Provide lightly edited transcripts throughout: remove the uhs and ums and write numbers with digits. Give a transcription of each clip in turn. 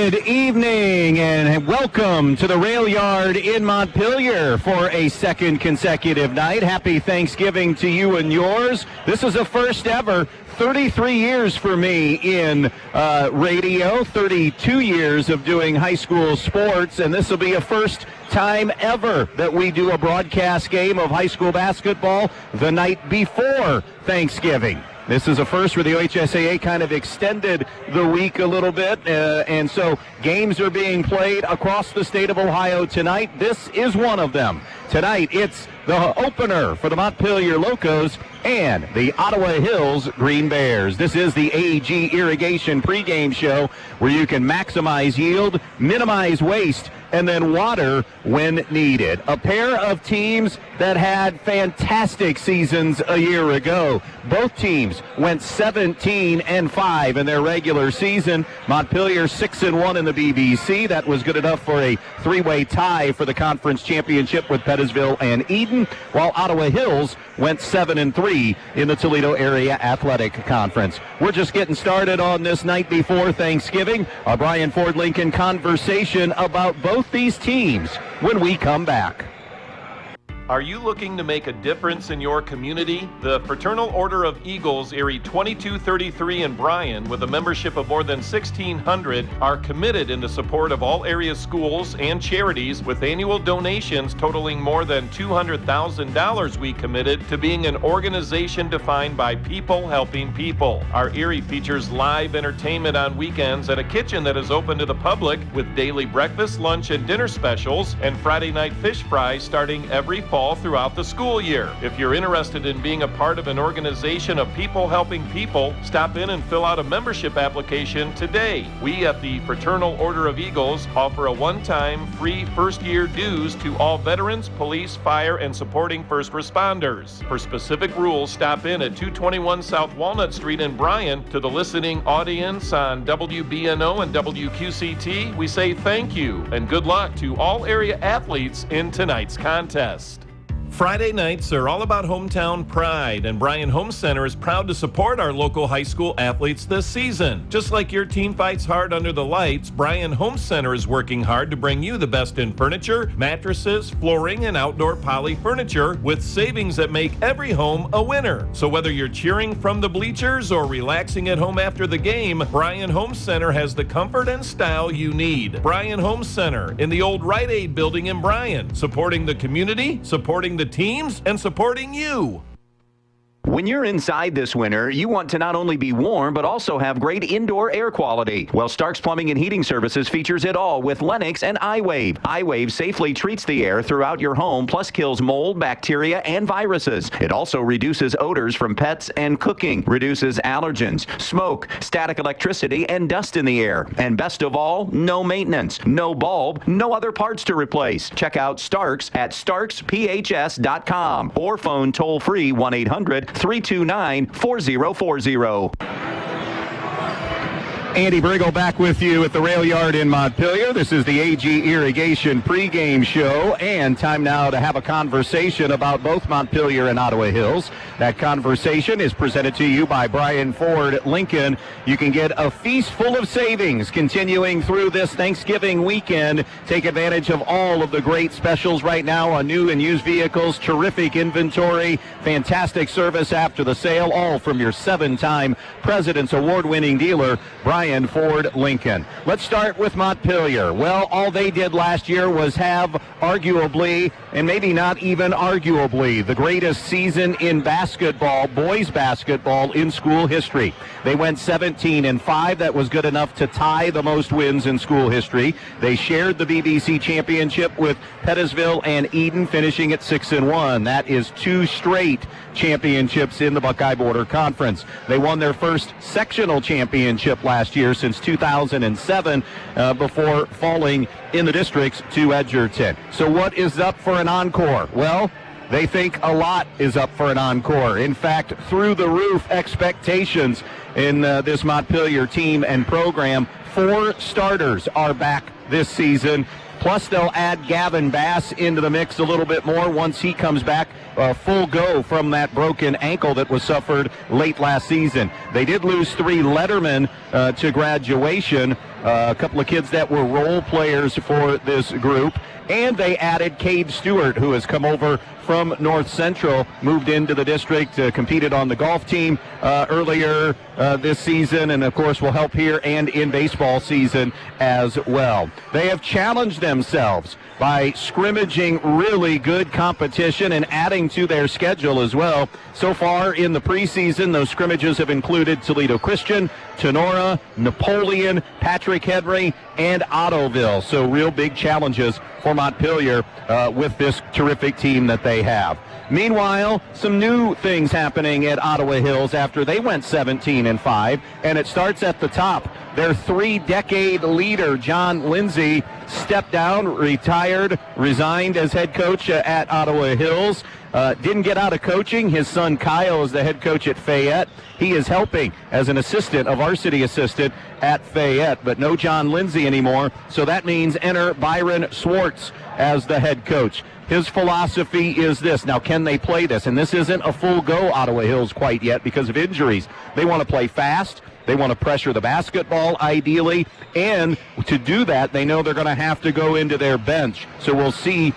Good evening and welcome to the Rail Yard in Montpelier for a second consecutive night. Happy Thanksgiving to you and yours. This is a first ever 33 years for me in radio, 32 years of doing high school sports, and this will be a first time ever that we do a broadcast game of high school basketball the night before Thanksgiving. This is a first where the OHSAA kind of extended the week a little bit, and so games are being played across the state of Ohio tonight. This is one of them. Tonight, it's the opener for the Montpelier Locos and the Ottawa Hills Green Bears. This is the AG Irrigation pregame show where you can maximize yield, minimize waste, and then water when needed. A pair of teams that had fantastic seasons a year ago. Both teams went 17-5 in their regular season. Montpelier 6-1 in the BBC. That was good enough for a three-way tie for the conference championship with Pettisville and Eden, while Ottawa Hills went 7-3 in the Toledo Area Athletic Conference. We're just getting started on this night before Thanksgiving. Our Brian Ford Lincoln conversation about both these teams when we come back. Are you looking to make a difference in your community? The Fraternal Order of Eagles, Erie 2233 in Bryan, with a membership of more than 1,600, are committed in the support of all area schools and charities, with annual donations totaling more than $200,000. We committed to being an organization defined by people helping people. Our Erie features live entertainment on weekends at a kitchen that is open to the public, with daily breakfast, lunch, and dinner specials, and Friday night fish fries starting every fall throughout the school year. If you're interested in being a part of an organization of people helping people, stop in and fill out a membership application today. We at the Fraternal Order of Eagles offer a one-time free first-year dues to all veterans, police, fire, and supporting first responders. For specific rules, stop in at 221 South Walnut Street in Bryan. To the listening audience on WBNO and WQCT, we say thank you and good luck to all area athletes in tonight's contest. Friday nights are all about hometown pride, and Bryan Home Center is proud to support our local high school athletes this season. Just like your team fights hard under the lights, Bryan Home Center is working hard to bring you the best in furniture, mattresses, flooring, and outdoor poly furniture, with savings that make every home a winner. So whether you're cheering from the bleachers or relaxing at home after the game, Bryan Home Center has the comfort and style you need. Bryan Home Center in the old Rite Aid building in Bryan, supporting the community, supporting the teams, and supporting you. When you're inside this winter, you want to not only be warm, but also have great indoor air quality. Well, Stark's Plumbing and Heating Services features it all with Lennox and iWave. iWave safely treats the air throughout your home, plus kills mold, bacteria, and viruses. It also reduces odors from pets and cooking, reduces allergens, smoke, static electricity, and dust in the air. And best of all, no maintenance, no bulb, no other parts to replace. Check out Stark's at starksphs.com or phone toll-free 1-800-329-4040. Andy Brigle back with you at the Rail Yard in Montpelier. This is the AG Irrigation pregame show, and time now to have a conversation about both Montpelier and Ottawa Hills. That conversation is presented to you by Brian Ford Lincoln. You can get a feast full of savings continuing through this Thanksgiving weekend. Take advantage of all of the great specials right now on new and used vehicles, terrific inventory, fantastic service after the sale, all from your 7-time President's Award-winning dealer, Brian Ford Lincoln. Let's start with Montpelier. Well, all they did last year was have arguably, and maybe not even arguably, the greatest season in basketball, boys basketball, in school history. They went 17-5. That was good enough to tie the most wins in school history. They shared the BBC championship with Pettisville and Eden, finishing at 6-1. That is 2 straight championships in the Buckeye Border Conference. They won their first sectional championship last year since 2007 before falling in the districts to Edgerton. So what is up for an encore? Well, they think a lot is up for an encore. In fact, through the roof expectations in this Montpelier team and program. 4 starters are back this season. Plus, they'll add Gavin Bass into the mix a little bit more once he comes back full go from that broken ankle that was suffered late last season. They did lose 3 lettermen to graduation, a couple of kids that were role players for this group. And they added Cade Stewart, who has come over from North Central, moved into the district, competed on the golf team earlier this season, and of course will help here and in baseball season as well. They have challenged themselves by scrimmaging really good competition and adding to their schedule as well. So far in the preseason, those scrimmages have included Toledo Christian, Tenora, Napoleon, Patrick Henry, and Ottoville. So real big challenges for Montpelier with this terrific team that they have. Meanwhile, some new things happening at Ottawa Hills after they went 17-5, and it starts at the top. Their 3-decade leader, John Lindsay, stepped down, retired, resigned as head coach at Ottawa Hills. Didn't get out of coaching. His son Kyle is the head coach at Fayette. He is helping as an assistant, a varsity assistant at Fayette, but no John Lindsay anymore. So that means enter Byron Swartz as the head coach. His philosophy is this. Now, can they play this? And this isn't a full go Ottawa Hills quite yet because of injuries. They want to play fast. They want to pressure the basketball, ideally. And to do that, they know they're going to have to go into their bench. So we'll see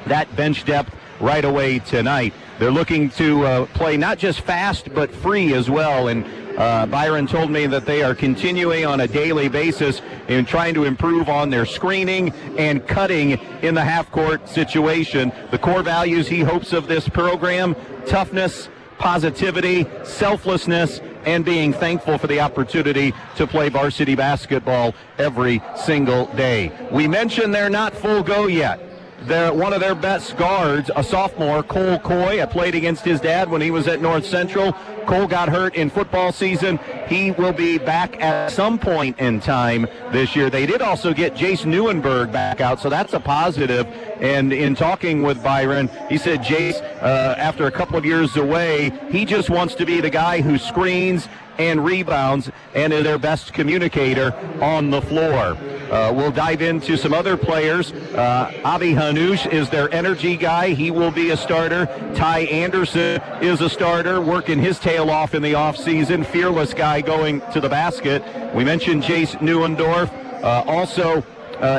that bench depth right away tonight. They're looking to play not just fast, but free as well. And Byron told me that they are continuing on a daily basis in trying to improve on their screening and cutting in the half-court situation. The core values he hopes of this program: toughness, positivity, selflessness, and being thankful for the opportunity to play varsity basketball every single day. We mentioned they're not full go yet. One of their best guards, a sophomore, Cole Coy, I played against his dad when he was at North Central. Cole got hurt in football season. He will be back at some point in time this year. They did also get Jace Neuenberg back out, so that's a positive. And in talking with Byron, he said Jace, after a couple of years away, he just wants to be the guy who screens and rebounds and is their best communicator on the floor. We'll dive into some other players. Avi Hanoush is their energy guy. He will be a starter. Ty Anderson is a starter, working his tail off in the offseason. Fearless guy going to the basket. We mentioned Jace Neuendorf. Also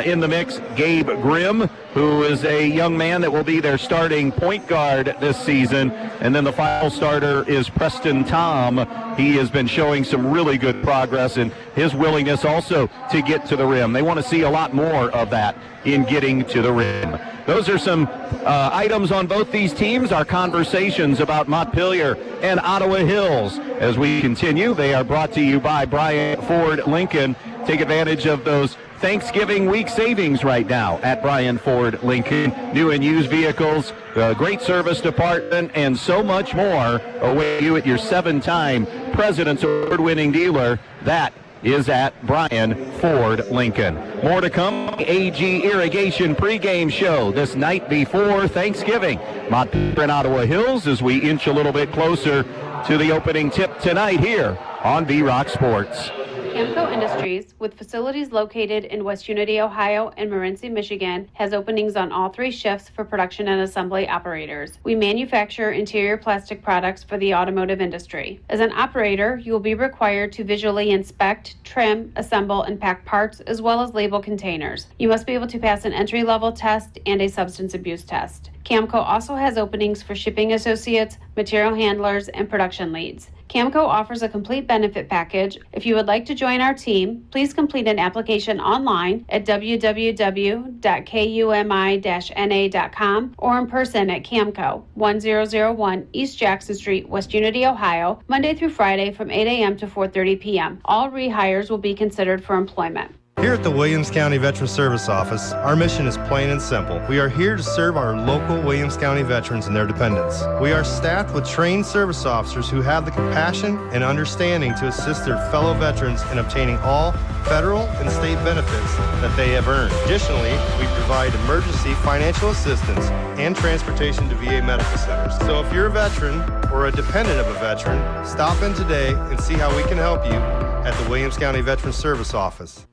in the mix, Gabe Grimm, who is a young man that will be their starting point guard this season. And then the final starter is Preston Tom. He has been showing some really good progress and his willingness also to get to the rim. They want to see a lot more of that in getting to the rim. Those are some items on both these teams. Our conversations about Montpelier and Ottawa Hills. As we continue, they are brought to you by Bryant Ford Lincoln. Take advantage of those Thanksgiving week savings right now at Bryant Ford Lincoln. New and used vehicles, great service department, and so much more await you at your 7-time President's Award-winning dealer. That is at Bryant Ford Lincoln. More to come. AG Irrigation pregame show this night before Thanksgiving. Montpelier and Ottawa Hills as we inch a little bit closer to the opening tip tonight here on V-Rock Sports. Camco Industries, with facilities located in West Unity, Ohio and Morenci, Michigan, has openings on all 3 shifts for production and assembly operators. We manufacture interior plastic products for the automotive industry. As an operator, you will be required to visually inspect, trim, assemble, and pack parts, as well as label containers. You must be able to pass an entry-level test and a substance abuse test. Camco also has openings for shipping associates, material handlers, and production leads. Camco offers a complete benefit package. If you would like to join our team, please complete an application online at www.kumi-na.com or in person at Camco, 1001 East Jackson Street, West Unity, Ohio, Monday through Friday from 8 a.m. to 4:30 p.m. All rehires will be considered for employment. Here at the Williams County Veteran Service Office, our mission is plain and simple. We are here to serve our local Williams County veterans and their dependents. We are staffed with trained service officers who have the compassion and understanding to assist their fellow veterans in obtaining all federal and state benefits that they have earned. Additionally, we provide emergency financial assistance and transportation to VA medical centers. So if you're a veteran or a dependent of a veteran, stop in today and see how we can help you at the Williams County Veteran Service Office.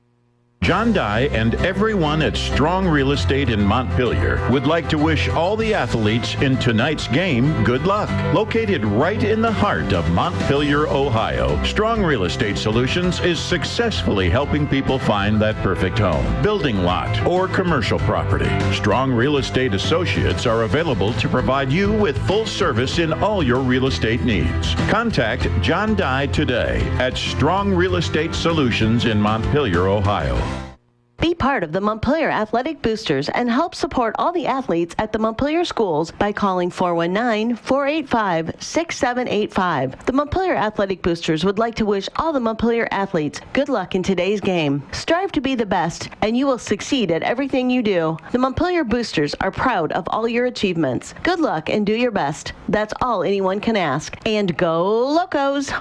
John Dye and everyone at Strong Real Estate in Montpelier would like to wish all the athletes in tonight's game good luck. Located right in the heart of Montpelier, Ohio, Strong Real Estate Solutions is successfully helping people find that perfect home, building lot, or commercial property. Strong Real Estate Associates are available to provide you with full service in all your real estate needs. Contact John Dye today at Strong Real Estate Solutions in Montpelier, Ohio. Be part of the Montpelier Athletic Boosters and help support all the athletes at the Montpelier schools by calling 419-485-6785. The Montpelier Athletic Boosters would like to wish all the Montpelier athletes good luck in today's game. Strive to be the best, and you will succeed at everything you do. The Montpelier Boosters are proud of all your achievements. Good luck and do your best. That's all anyone can ask. And go Locos!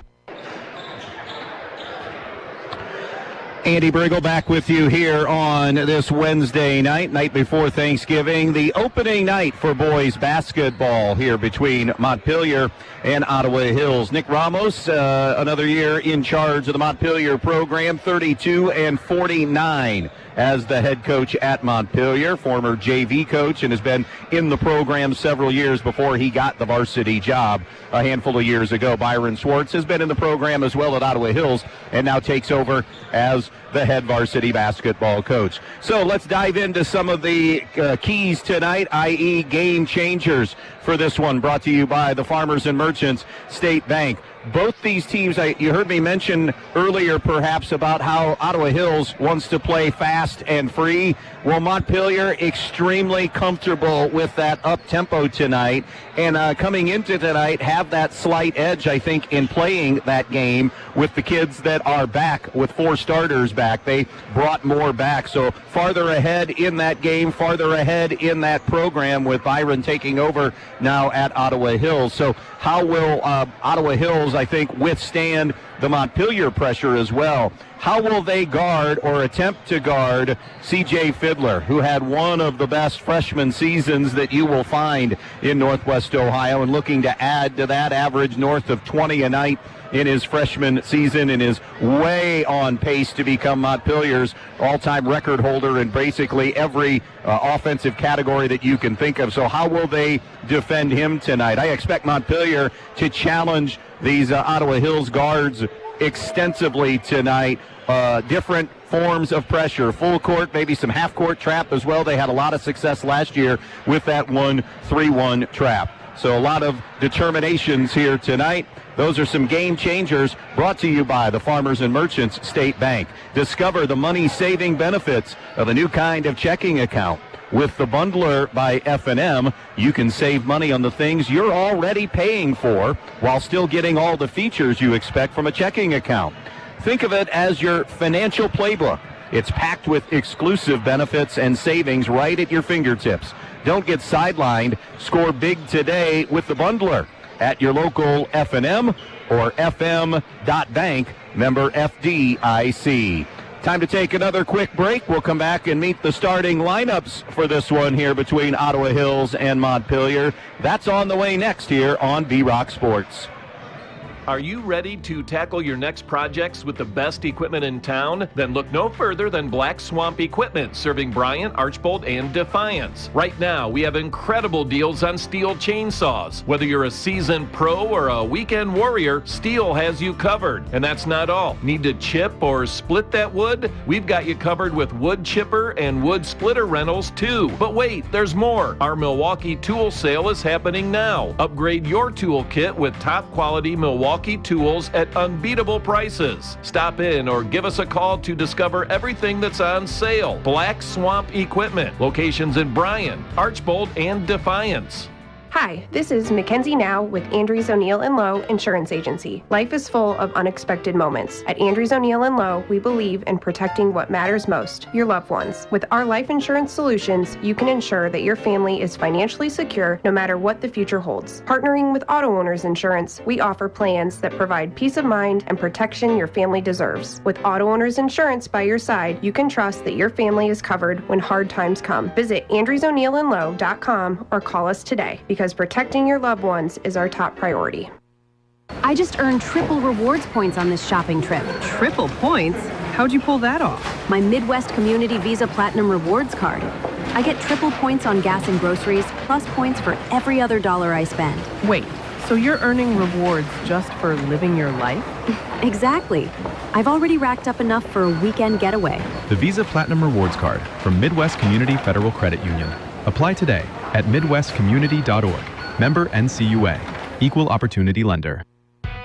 Andy Brigle back with you here on this Wednesday night before Thanksgiving, the opening night for boys basketball here between Montpelier and Ottawa Hills. Nick Ramos, another year in charge of the Montpelier program, 32-49 as the head coach at Montpelier, former JV coach, and has been in the program several years before he got the varsity job a handful of years ago. Byron Schwartz has been in the program as well at Ottawa Hills and now takes over as the head varsity basketball coach. So let's dive into some of the keys tonight, i.e. game changers for this one, brought to you by the Farmers and Merchants State Bank. Both these teams, you heard me mention earlier perhaps about how Ottawa Hills wants to play fast and free. Well, Montpelier extremely comfortable with that up-tempo tonight, and coming into tonight have that slight edge, I think, in playing that game with the kids that are back, with 4 starters back. They brought more back, so farther ahead in that game, farther ahead in that program with Byron taking over now at Ottawa Hills. So how will Ottawa Hills, I think, withstand the Montpelier pressure as well? How will they guard or attempt to guard C.J. Fiddler, who had one of the best freshman seasons that you will find in Northwest Ohio, and looking to add to that, average north of 20 a night in his freshman season, and is way on pace to become Montpelier's all-time record holder in basically every offensive category that you can think of. So how will they defend him tonight? I expect Montpelier to challenge these Ottawa Hills guards extensively tonight. Different forms of pressure, full court, maybe some half-court trap as well. They had a lot of success last year with that 1-3-1 trap. So a lot of determinations here tonight. Those are some game changers brought to you by the Farmers and Merchants State Bank. Discover the money-saving benefits of a new kind of checking account. With the Bundler by F&M, you can save money on the things you're already paying for while still getting all the features you expect from a checking account. Think of it as your financial playbook. It's packed with exclusive benefits and savings right at your fingertips. Don't get sidelined. Score big today with the Bundler at your local F&M or fm.bank, member FDIC. Time to take another quick break. We'll come back and meet the starting lineups for this one here between Ottawa Hills and Montpelier. That's on the way next here on B-Rock Sports. Are you ready to tackle your next projects with the best equipment in town? Then look no further than Black Swamp Equipment, serving Bryant, Archbold, and Defiance. Right now, we have incredible deals on steel chainsaws. Whether you're a seasoned pro or a weekend warrior, Steel has you covered. And that's not all. Need to chip or split that wood? We've got you covered with wood chipper and wood splitter rentals too. But wait, there's more. Our Milwaukee tool sale is happening now. Upgrade your tool kit with top quality Milwaukee tools at unbeatable prices. Stop in or give us a call to discover everything that's on sale. Black Swamp Equipment. Locations in Bryan, Archbold, and Defiance. Hi, this is Mackenzie Now with Andrews O'Neill & Lowe Insurance Agency. Life is full of unexpected moments. At Andrews O'Neill & Lowe, we believe in protecting what matters most, your loved ones. With our life insurance solutions, you can ensure that your family is financially secure no matter what the future holds. Partnering with Auto Owners Insurance, we offer plans that provide peace of mind and protection your family deserves. With Auto Owners Insurance by your side, you can trust that your family is covered when hard times come. Visit AndrewsO'NeillAndLowe.com or call us today, because protecting your loved ones is our top priority. I just earned triple rewards points on this shopping trip. Triple points? How'd you pull that off? My Midwest Community Visa Platinum Rewards card. I get triple points on gas and groceries, plus points for every other dollar I spend. Wait, so you're earning rewards just for living your life? Exactly. I've already racked up enough for a weekend getaway. The Visa Platinum Rewards Card from Midwest Community Federal Credit Union. Apply today at midwestcommunity.org. Member NCUA. Equal Opportunity Lender.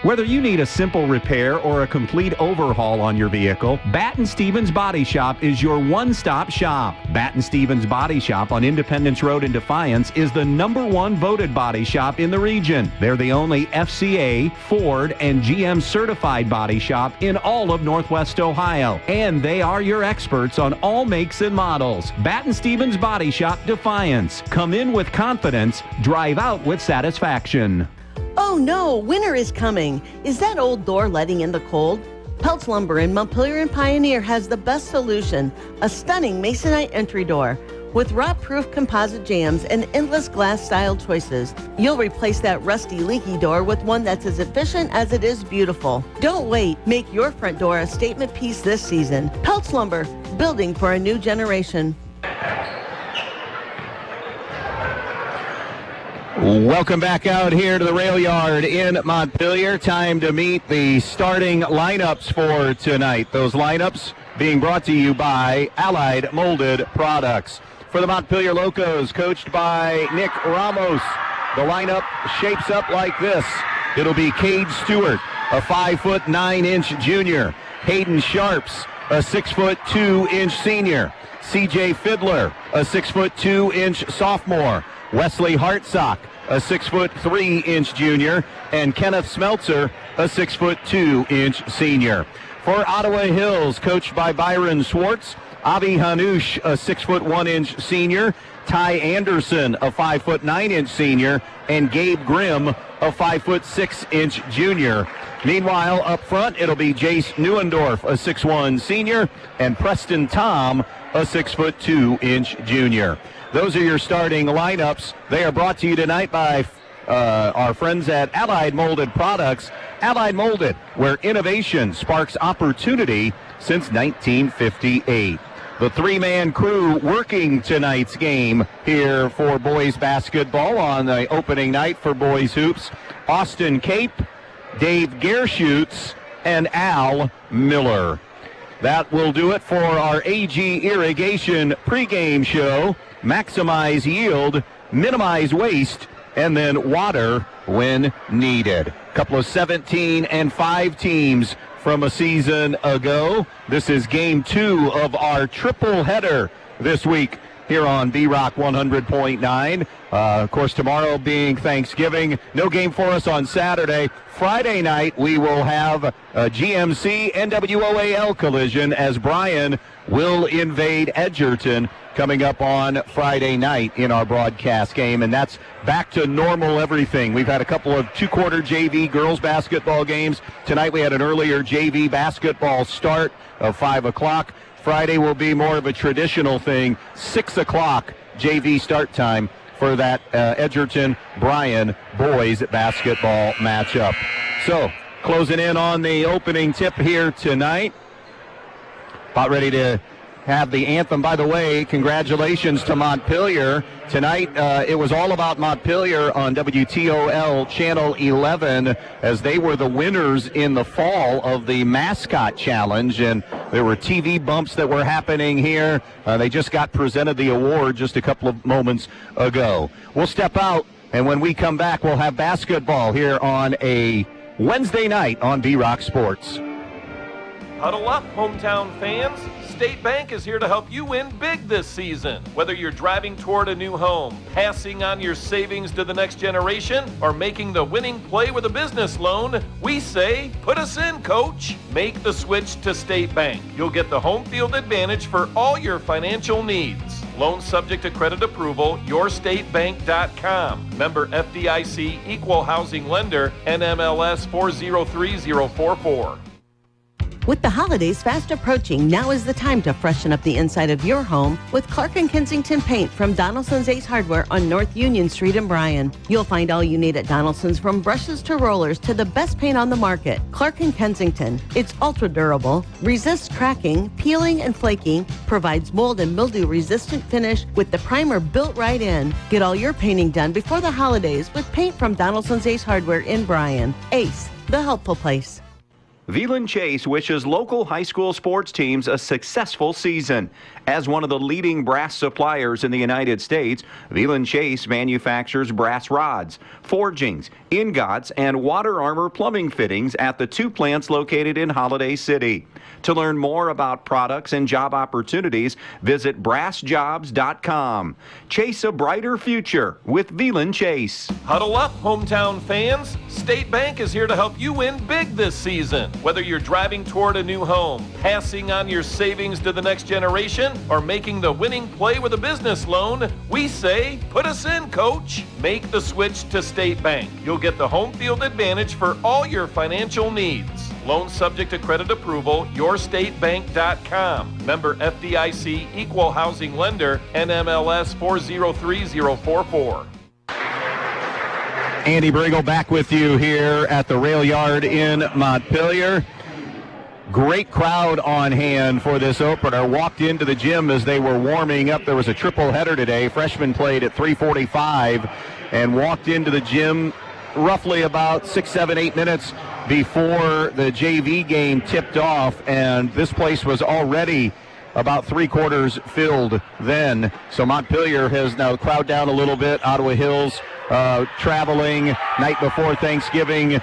Whether you need a simple repair or a complete overhaul on your vehicle, Batten Stevens Body Shop is your one-stop shop. Batten Stevens Body Shop on Independence Road in Defiance is the #1 voted body shop in the region. They're the only FCA, Ford, and GM certified body shop in all of Northwest Ohio. And they are your experts on all makes and models. Batten Stevens Body Shop, Defiance. Come in with confidence, drive out with satisfaction. Oh no, winter is coming. Is that old door letting in the cold? Peltz Lumber in Montpelier and Pioneer has the best solution, a stunning masonite entry door. With rot-proof composite jambs and endless glass-style choices, you'll replace that rusty, leaky door with one that's as efficient as it is beautiful. Don't wait. Make your front door a statement piece this season. Peltz Lumber, building for a new generation. Welcome back out here to the rail yard in Montpelier. Time to meet the starting lineups for tonight. Those lineups being brought to you by Allied Molded Products. For the Montpelier Locos, coached by Nick Ramos, the lineup shapes up like this. It'll be Cade Stewart, a 5'9" junior. Hayden Sharps, a 6'2" senior. CJ Fiddler, a 6'2" sophomore. Wesley Hartsock, a 6'3" junior, and Kenneth Smeltzer, a 6'2" senior. For Ottawa Hills, coached by Byron Swartz, Avi Hanush, a 6'1" senior, Ty Anderson, a 5'9" senior, and Gabe Grimm, a 5'6" junior. Meanwhile, up front, it'll be Jace Neuendorf, a 6'1" senior, and Preston Tom, a 6'2" junior. Those are your starting lineups. They are brought to you tonight by our friends at Allied Molded Products. Allied Molded, where innovation sparks opportunity since 1958. The three-man crew working tonight's game here for boys basketball on the opening night for boys hoops. Austin Cape, Dave Gerschutz, and Al Miller. That will do it for our AG Irrigation pregame show. Maximize yield, minimize waste, and then water when needed. A couple of 17-5 teams from a season ago. This is game 2 of our triple header this week here on B-Rock 100.9. Of course, tomorrow being Thanksgiving, no game for us on Saturday. Friday night, we will have a GMC NWOAL collision as Bryan will invade Edgerton coming up on Friday night in our broadcast game, and that's back to normal everything. We've had a couple of two-quarter JV girls basketball games. Tonight we had an earlier JV basketball start of 5 o'clock. Friday will be more of a traditional thing, 6 o'clock JV start time for that Edgerton-Bryan boys basketball matchup. So, closing in on the opening tip here tonight. About ready to have the anthem. By the way, congratulations to Montpelier. Tonight, it was all about Montpelier on WTOL Channel 11 as they were the winners in the fall of the mascot challenge, and there were TV bumps that were happening here. They just got presented the award just a couple of moments ago. We'll step out, and when we come back, we'll have basketball here on a Wednesday night on B-Rock Sports. Huddle up, hometown fans. State Bank is here to help you win big this season. Whether you're driving toward a new home, passing on your savings to the next generation, or making the winning play with a business loan, we say, put us in, coach. Make the switch to State Bank. You'll get the home field advantage for all your financial needs. Loan subject to credit approval, yourstatebank.com. Member FDIC, equal housing lender, NMLS 403044. With the holidays fast approaching, now is the time to freshen up the inside of your home with Clark & Kensington Paint from Donaldson's Ace Hardware on North Union Street in Bryan. You'll find all you need at Donaldson's, from brushes to rollers to the best paint on the market. Clark & Kensington. It's ultra durable, resists cracking, peeling, and flaking, provides mold and mildew resistant finish with the primer built right in. Get all your painting done before the holidays with paint from Donaldson's Ace Hardware in Bryan. Ace, the helpful place. Veland Chase wishes local high school sports teams a successful season. As one of the leading brass suppliers in the United States, Veland Chase manufactures brass rods, forgings, ingots, and water armor plumbing fittings at the 2 plants located in Holiday City. To learn more about products and job opportunities, visit brassjobs.com. Chase a brighter future with Veland Chase. Huddle up, hometown fans. State Bank is here to help you win big this season. Whether you're driving toward a new home, passing on your savings to the next generation, or making the winning play with a business loan, we say, put us in, coach. Make the switch to State Bank. You'll get the home field advantage for all your financial needs. Loan subject to credit approval, yourstatebank.com. Member FDIC, equal housing lender, NMLS 403044. Andy Brigle back with you here at the Rail Yard in Montpelier. Great crowd on hand for this opener. Walked into the gym as they were warming up. There was a triple header today. Freshmen played at 3:45 and walked into the gym roughly about 6, 7, 8 minutes before the JV game tipped off, and this place was already about 3/4 filled then. So Montpelier has now crowd down a little bit. Ottawa Hills traveling night before Thanksgiving.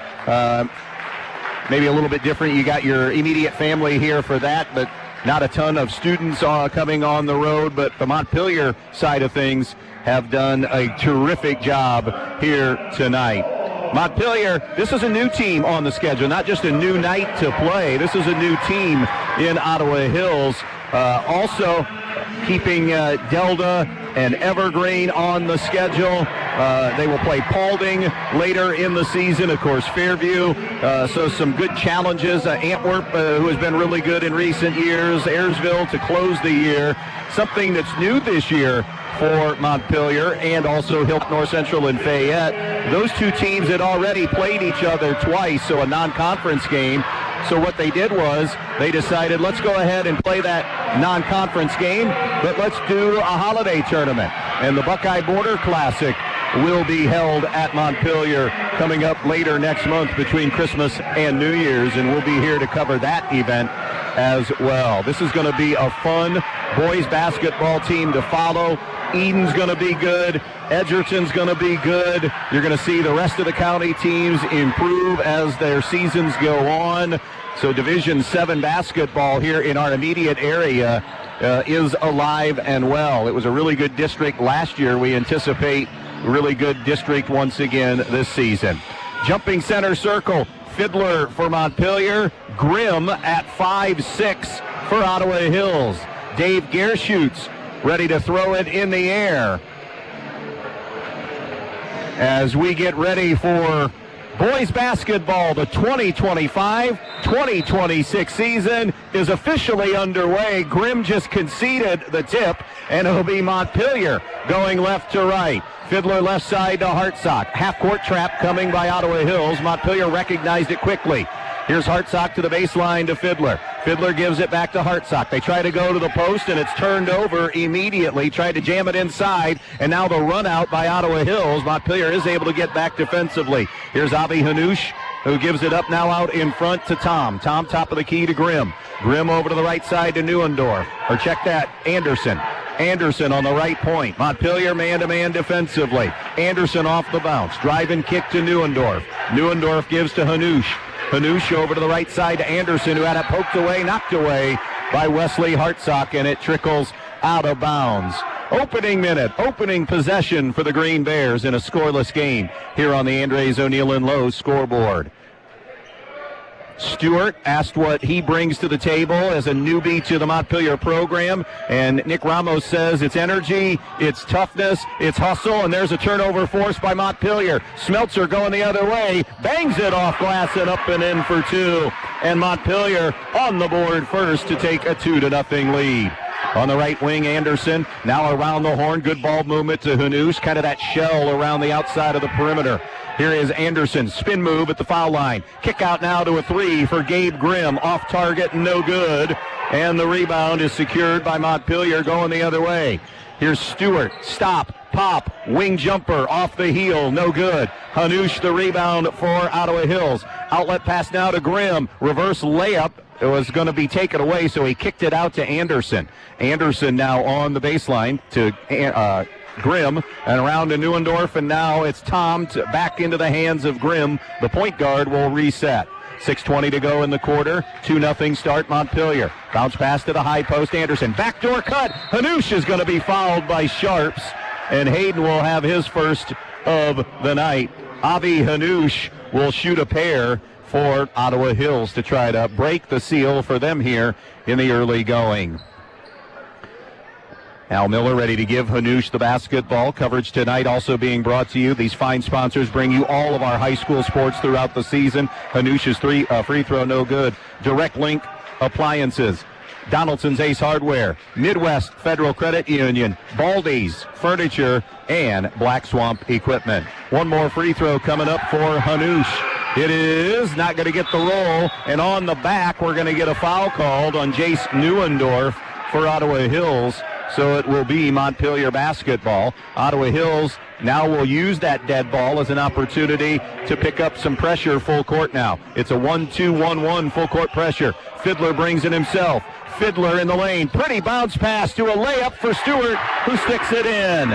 Maybe a little bit different. You got your immediate family here for that, but not a ton of students coming on the road. But the Montpelier side of things have done a terrific job here tonight. Montpelier, this is a new team on the schedule, not just a new night to play. This is a new team in Ottawa Hills. Also keeping Delta and Evergreen on the schedule. They will play Paulding later in the season, of course, Fairview. So some good challenges. Antwerp, who has been really good in recent years. Ayersville to close the year. Something that's new this year for Montpelier, and also Hilton North Central and Fayette. Those two teams had already played each other twice, so a non-conference game. So what they did was they decided, let's go ahead and play that non-conference game, but let's do a holiday tournament. And the Buckeye Border Classic will be held at Montpelier coming up later next month between Christmas and New Year's, and we'll be here to cover that event as well. This is going to be a fun boys basketball team to follow. Eden's going to be good. Edgerton's going to be good. You're going to see the rest of the county teams improve as their seasons go on. So Division 7 basketball here in our immediate area is alive and well. It was a really good district last year. We anticipate a really good district once again this season. Jumping center circle, Fiddler for Montpelier. Grimm at 5'6" for Ottawa Hills. Dave Gershutz ready to throw it in the air as we get ready for boys basketball. The 2025-2026 season is officially underway. Grimm just conceded the tip, and it'll be Montpelier going left to right. Fiddler left side to Hartsock. Half-court trap coming by Ottawa Hills. Montpelier recognized it quickly. Here's Hartsock to the baseline to Fiddler. Fiddler gives it back to Hartsock. They try to go to the post, and it's turned over immediately. Tried to jam it inside, and now the run out by Ottawa Hills. Montpelier is able to get back defensively. Here's Avi Hanush, who gives it up now out in front to Tom. Tom, top of the key to Grimm. Grimm over to the right side to Neuendorf. Or check that, Anderson. Anderson on the right point. Montpelier man-to-man defensively. Anderson off the bounce. Drive and kick to Neuendorf. Neuendorf gives to Hanush. Hanush over to the right side to Anderson, who had it poked away, knocked away by Wesley Hartsock, and it trickles out of bounds. Opening minute, opening possession for the Green Bears in a scoreless game here on the Andres O'Neill and Lowe scoreboard. Stewart asked what he brings to the table as a newbie to the Montpelier program, and Nick Ramos says it's energy, it's toughness, it's hustle, and there's a turnover forced by Montpelier. Smeltzer going the other way, bangs it off glass and up and in for two. and Montpelier on the board first to take a 2-0 lead. On the right wing, Anderson now around the horn. Good ball movement to Hanush, kind of that shell around the outside of the perimeter. Here is Anderson, spin move at the foul line. Kick out now to a 3 for Gabe Grimm. Off target, no good. And the rebound is secured by Montpelier going the other way. Here's Stewart, stop, pop, wing jumper off the heel, no good. Hanush the rebound for Ottawa Hills. Outlet pass now to Grimm. Reverse layup. It was going to be taken away, so he kicked it out to Anderson. Anderson now on the baseline to Grimm, and around to Neuendorf, and now it's Tom back into the hands of Grimm. The point guard will reset. 6:20 to go in the quarter. 2-0 start, Montpelier. Bounce pass to the high post, Anderson. Backdoor cut. Hanush is going to be fouled by Sharps, and Hayden will have his first of the night. Avi Hanush will shoot a pair for Ottawa Hills to try to break the seal for them here in the early going. Al Miller ready to give Hanush the basketball. Coverage tonight also being brought to you. These fine sponsors bring you all of our high school sports throughout the season. Hanush's free throw no good. Direct Link Appliances, Donaldson's Ace Hardware, Midwest Federal Credit Union, Baldy's Furniture, and Black Swamp Equipment. One more free throw coming up for Hanush. It is not going to get the roll, and on the back we're going to get a foul called on Jace Neuendorf for Ottawa Hills. So it will be Montpelier basketball. Ottawa Hills now will use that dead ball as an opportunity to pick up some pressure full court now. It's a 1-2-1-1 full court pressure. Fiddler brings it himself. Fiddler in the lane. Pretty bounce pass to a layup for Stewart, who sticks it in.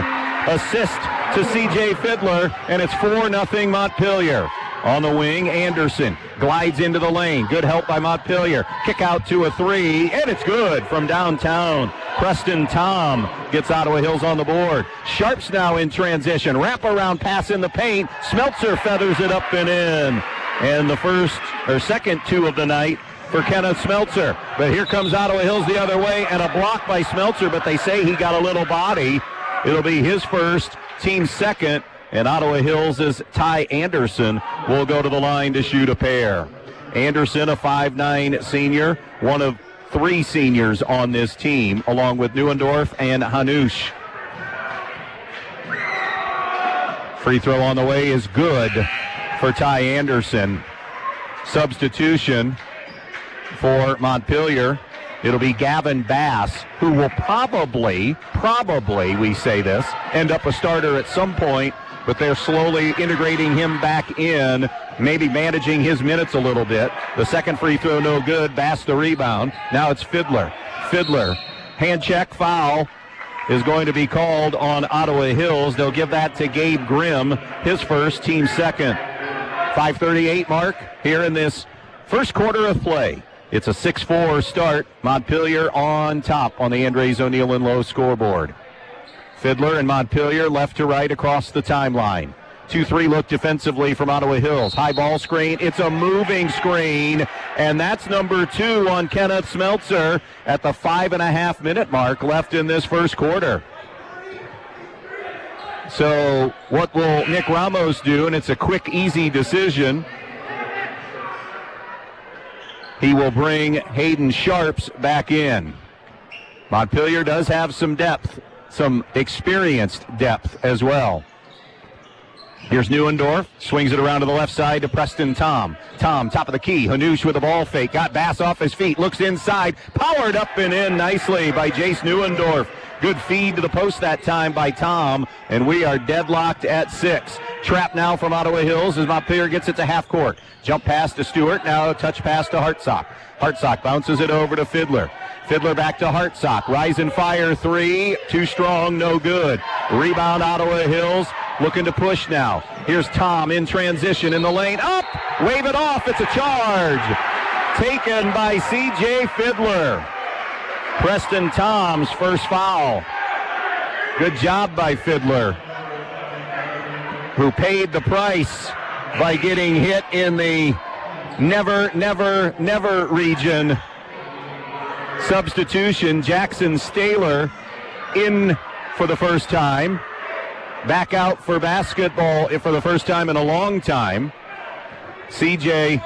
Assist to C.J. Fiddler, and it's 4-0 Montpelier. On the wing, Anderson glides into the lane. Good help by Montpelier. Kick out to a 3, and it's good from downtown. Preston Tom gets Ottawa Hills on the board. Sharps now in transition. Wraparound pass in the paint. Smeltzer feathers it up and in. And the second 2 of the night for Kenneth Smeltzer. But here comes Ottawa Hills the other way, and a block by Smeltzer, but they say he got a little body. It'll be his first, team's second. And Ottawa Hills' Ty Anderson will go to the line to shoot a pair. Anderson, a 5'9 senior, one of 3 seniors on this team, along with Neuendorf and Hanush. Free throw on the way is good for Ty Anderson. Substitution for Montpelier. It'll be Gavin Bass, who will probably, we say this, end up a starter at some point, but they're slowly integrating him back in, maybe managing his minutes a little bit. The second free throw no good. Bass the rebound. Now it's Fiddler. Fiddler, hand check, foul is going to be called on Ottawa Hills. They'll give that to Gabe Grimm, his first, team second. 5:38 mark here in this first quarter of play. It's a 6-4 start. Montpelier on top on the Andres O'Neill and Lowe scoreboard. Fiddler and Montpelier left to right across the timeline. 2-3 look defensively from Ottawa Hills. High ball screen. It's a moving screen, and that's number 2 on Kenneth Smeltzer at the 5.5-minute mark left in this first quarter. So what will Nick Ramos do? And it's a quick, easy decision. He will bring Hayden Sharps back in. Montpelier does have some depth, some experienced depth as well. Here's Neuendorf, swings it around to the left side to Preston Tom. Tom, top of the key, Hanush with a ball fake, got Bass off his feet, looks inside, powered up and in nicely by Jace Neuendorf. Good feed to the post that time by Tom, and we are deadlocked at 6. Trap now from Ottawa Hills as Montpelier gets it to half court. Jump pass to Stewart, now a touch pass to Hartsock. Hartsock bounces it over to Fiddler. Fiddler back to Hartsock. Rise and fire 3. Too strong, no good. Rebound Ottawa Hills. Looking to push now. Here's Tom in transition in the lane. Up! Wave it off. It's a charge. Taken by C.J. Fiddler. Preston Tom's first foul. Good job by Fiddler, who paid the price by getting hit in the never, never, never region. Substitution, Jackson Staler in for the first time. Back out for basketball for the first time in a long time. CJ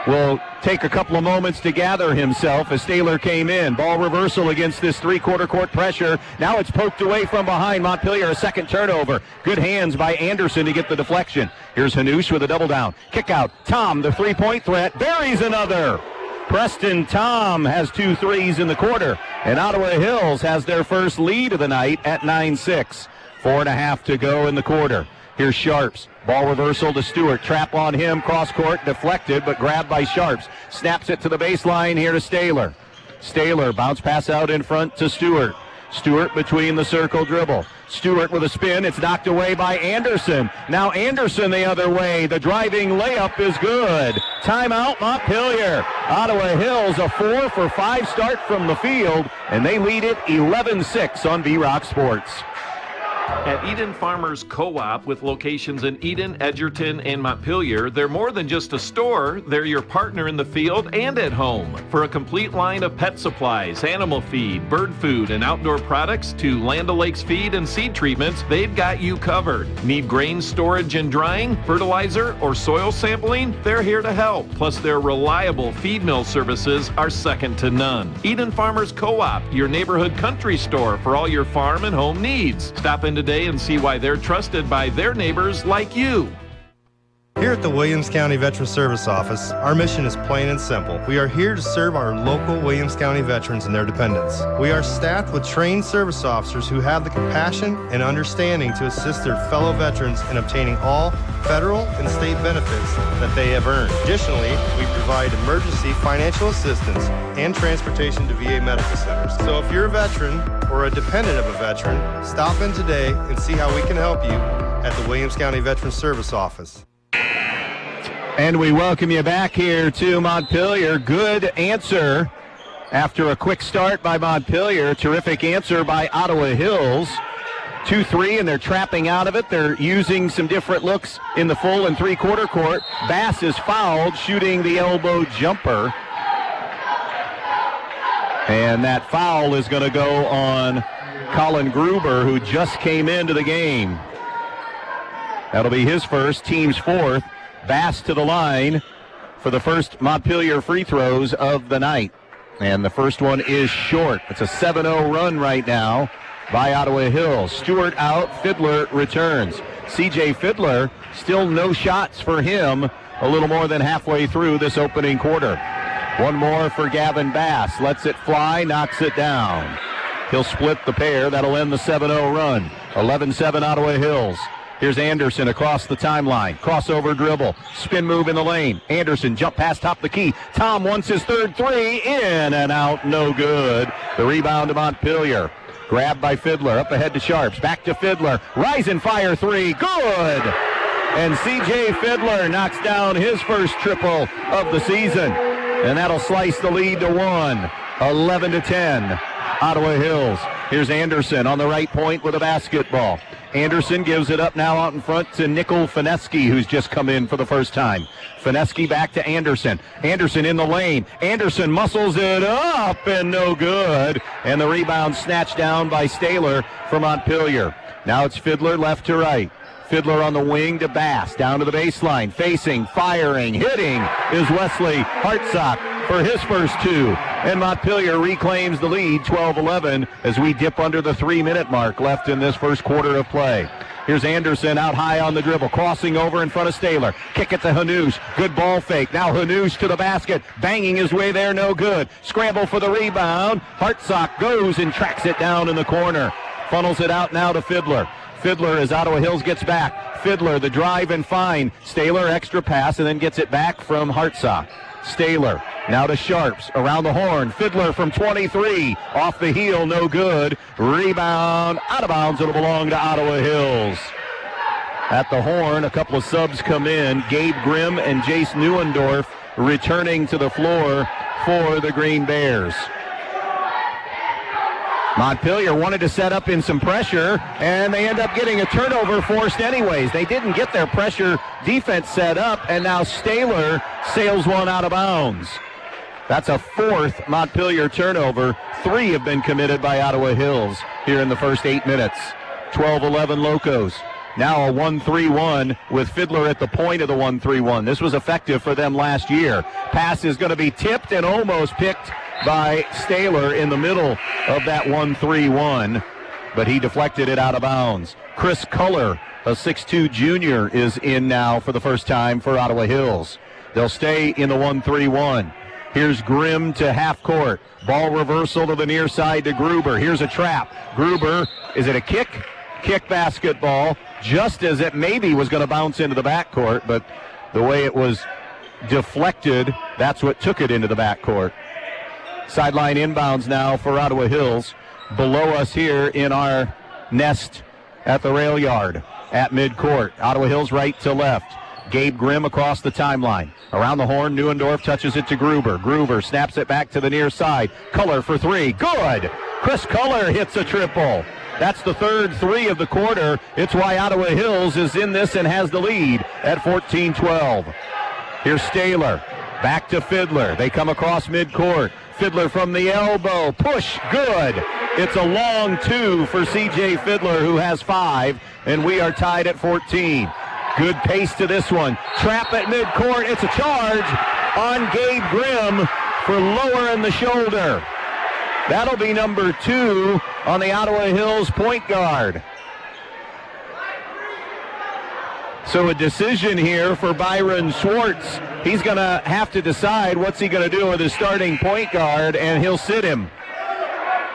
will take a couple of moments to gather himself as Staylor came in. Ball reversal against this three-quarter court pressure. Now it's poked away from behind Montpelier, a second turnover. Good hands by Anderson to get the deflection. Here's Hanush with a double down. Kick out. Tom, the three-point threat, buries another. Preston Tom has 2 threes in the quarter, and Ottawa Hills has their first lead of the night at 9-6. 4.5 to go in the quarter. Here's Sharps. Ball reversal to Stewart. Trap on him. Cross court. Deflected, but grabbed by Sharps. Snaps it to the baseline here to Staylor. Staylor bounce pass out in front to Stewart. Stewart between the circle dribble. Stewart with a spin. It's knocked away by Anderson. Now Anderson the other way. The driving layup is good. Timeout Montpelier. Ottawa Hills a 4 for 5 start from the field, and they lead it 11-6 on V-Rock Sports. At Eden Farmers Co-op, with locations in Eden, Edgerton, and Montpelier, they're more than just a store. They're your partner in the field and at home. For a complete line of pet supplies, animal feed, bird food, and outdoor products to Land O'Lakes feed and seed treatments, they've got you covered. Need grain storage and drying, fertilizer, or soil sampling? They're here to help. Plus, their reliable feed mill services are second to none. Eden Farmers Co-op, your neighborhood country store for all your farm and home needs. Stop in today and see why they're trusted by their neighbors like you. Here at the Williams County Veteran Service Office, our mission is plain and simple. We are here to serve our local Williams County veterans and their dependents. We are staffed with trained service officers who have the compassion and understanding to assist their fellow veterans in obtaining all federal and state benefits that they have earned. Additionally, we provide emergency financial assistance and transportation to VA medical centers. So if you're a veteran or a dependent of a veteran, stop in today and see how we can help you at the Williams County Veteran Service Office. And we welcome you back here to Montpelier. Good answer after a quick start by Montpelier. Terrific answer by Ottawa Hills. 2-3, and they're trapping out of it. They're using some different looks in the full and three-quarter court. Bass is fouled, shooting the elbow jumper. And that foul is going to go on Colin Gruber, who just came into the game. That'll be his first, team's fourth. Bass to the line for the first Montpelier free throws of the night. And the first one is short. It's a 7-0 run right now by Ottawa Hills. Stewart out, Fiddler returns. C.J. Fiddler, still no shots for him a little more than halfway through this opening quarter. One more for Gavin Bass. Lets it fly, knocks it down. He'll split the pair. That'll end the 7-0 run. 11-7 Ottawa Hills. Here's Anderson across the timeline. Crossover dribble. Spin move in the lane. Anderson jump pass top of the key. Tom wants his third three. In and out. No good. The rebound to Montpelier. Grabbed by Fiddler. Up ahead to Sharps. Back to Fiddler. Rise and fire three. Good. And C.J. Fiddler knocks down his first triple of the season. And that'll slice the lead to 1. 11-10. Ottawa Hills. Here's Anderson on the right point with a basketball. Anderson gives it up now out in front to Nickel Fineski, who's just come in for the first time. Fineski back to Anderson. Anderson in the lane. Anderson muscles it up and no good. And the rebound snatched down by Staylor for Montpelier. Now it's Fiddler left to right. Fiddler on the wing to Bass. Down to the baseline. Facing, firing, hitting is Wesley Hartsock for his first two. And Montpelier reclaims the lead, 12-11, as we dip under the 3-minute mark left in this first quarter of play. Here's Anderson out high on the dribble, crossing over in front of Staylor. Kick it to Hanush. Good ball fake. Now Hanush to the basket, banging his way there, no good. Scramble for the rebound. Hartsock goes and tracks it down in the corner. Funnels it out now to Fiddler. Fiddler as Ottawa Hills gets back. Fiddler, the drive and find. Staylor extra pass and then gets it back from Hartsock. Staylor now to Sharps around the horn. Fiddler from 23 off the heel, no good. Rebound out of bounds. It'll belong to Ottawa Hills. At the horn, a couple of subs come in. Gabe Grimm and Jace Neuendorf returning to the floor for the Green Bears. Montpelier wanted to set up in some pressure, and they end up getting a turnover forced anyways. They didn't get their pressure defense set up, and now Staylor sails one out of bounds. That's a fourth Montpelier turnover. 3 have been committed by Ottawa Hills here in the first 8 minutes. 12-11 Locos. Now a 1-3-1 with Fiddler at the point of the 1-3-1. This was effective for them last year. Pass is going to be tipped and almost picked by Staylor in the middle of that 1-3-1, but he deflected it out of bounds. Chris Culler, a 6'2 junior, is in now for the first time for Ottawa Hills. They'll stay in the 1-3-1. Here's Grimm to half court. Ball reversal to the near side to Gruber. Here's a trap. Gruber, is it a kick? Kick basketball, just as it maybe was going to bounce into the backcourt, but the way it was deflected, that's what took it into the backcourt. Sideline inbounds now for Ottawa Hills. Below us here in our nest at the rail yard at midcourt. Ottawa Hills right to left. Gabe Grimm across the timeline. Around the horn, Neuendorf touches it to Gruber. Gruber snaps it back to the near side. Culler for three. Good! Chris Culler hits a triple. That's the third three of the quarter. It's why Ottawa Hills is in this and has the lead at 14-12. Here's Staylor. Back to Fiddler. They come across midcourt. Fiddler from the elbow. Push. Good. It's a long two for C.J. Fiddler, who has 5, and we are tied at 14. Good pace to this one. Trap at midcourt. It's a charge on Gabe Grimm for lowering the shoulder. That'll be number 2 on the Ottawa Hills point guard. So a decision here for Byron Schwartz. He's going to have to decide what's he going to do with his starting point guard, and he'll sit him.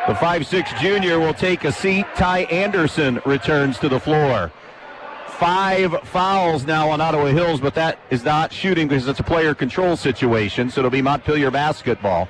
The 5'6 junior will take a seat. Ty Anderson returns to the floor. 5 fouls now on Ottawa Hills, but that is not shooting because it's a player control situation, so it'll be Montpelier basketball.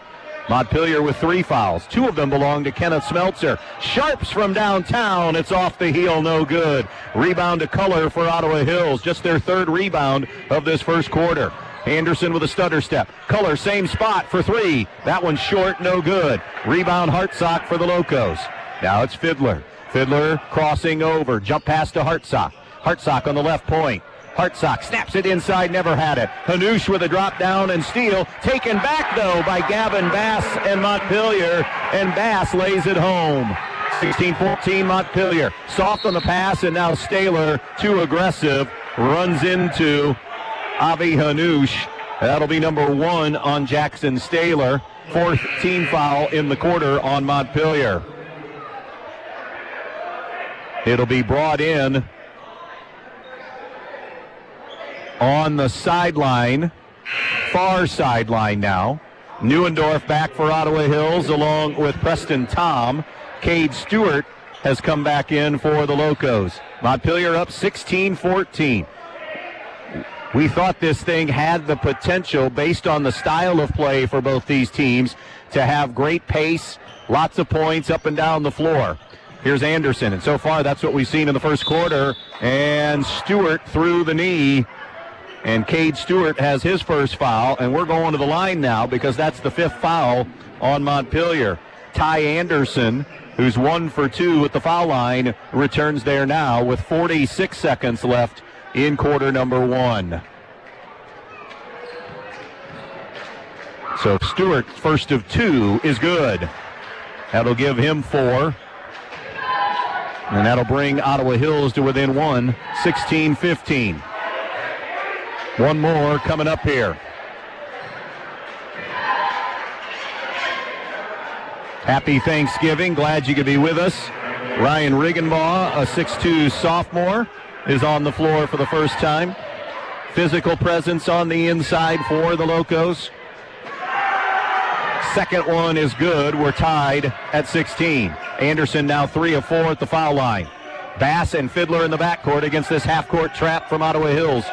Montpelier with 3 fouls. 2 of them belong to Kenneth Smeltzer. Sharps from downtown. It's off the heel, no good. Rebound to Culler for Ottawa Hills. Just their 3rd rebound of this first quarter. Anderson with a stutter step. Culler, same spot for 3. That one's short, no good. Rebound Hartsock for the Locos. Now it's Fiddler. Fiddler crossing over. Jump pass to Hartsock. Hartsock on the left point. Hartsock snaps it inside, never had it. Hanush with a drop down and steal. Taken back, though, by Gavin Bass and Montpelier, and Bass lays it home. 16-14 Montpelier. Soft on the pass, and now Staylor, too aggressive, runs into Avi Hanush. That'll be number 1 on Jackson Staylor. 4th team foul in the quarter on Montpelier. It'll be brought in on the sideline, far sideline now. Neuendorf back for Ottawa Hills along with Preston Tom. Cade Stewart has come back in for the Locos. Montpelier up 16-14. We thought this thing had the potential, based on the style of play for both these teams, to have great pace, lots of points up and down the floor. Here's Anderson, and so far that's what we've seen in the first quarter. And Stewart through the knee. And Cade Stewart has his first foul, and we're going to the line now because that's the 5th foul on Montpelier. Ty Anderson, who's 1 for 2 at the foul line, returns there now with 46 seconds left in quarter number 1. So Stewart, first of 2, is good. That'll give him 4. And that'll bring Ottawa Hills to within 1, 16-15. One more coming up here. Happy Thanksgiving. Glad you could be with us. Ryan Riggenbaugh, a 6'2 sophomore, is on the floor for the first time. Physical presence on the inside for the Locos. Second one is good. We're tied at 16. Anderson now 3 of 4 at the foul line. Bass and Fiddler in the backcourt against this half-court trap from Ottawa Hills.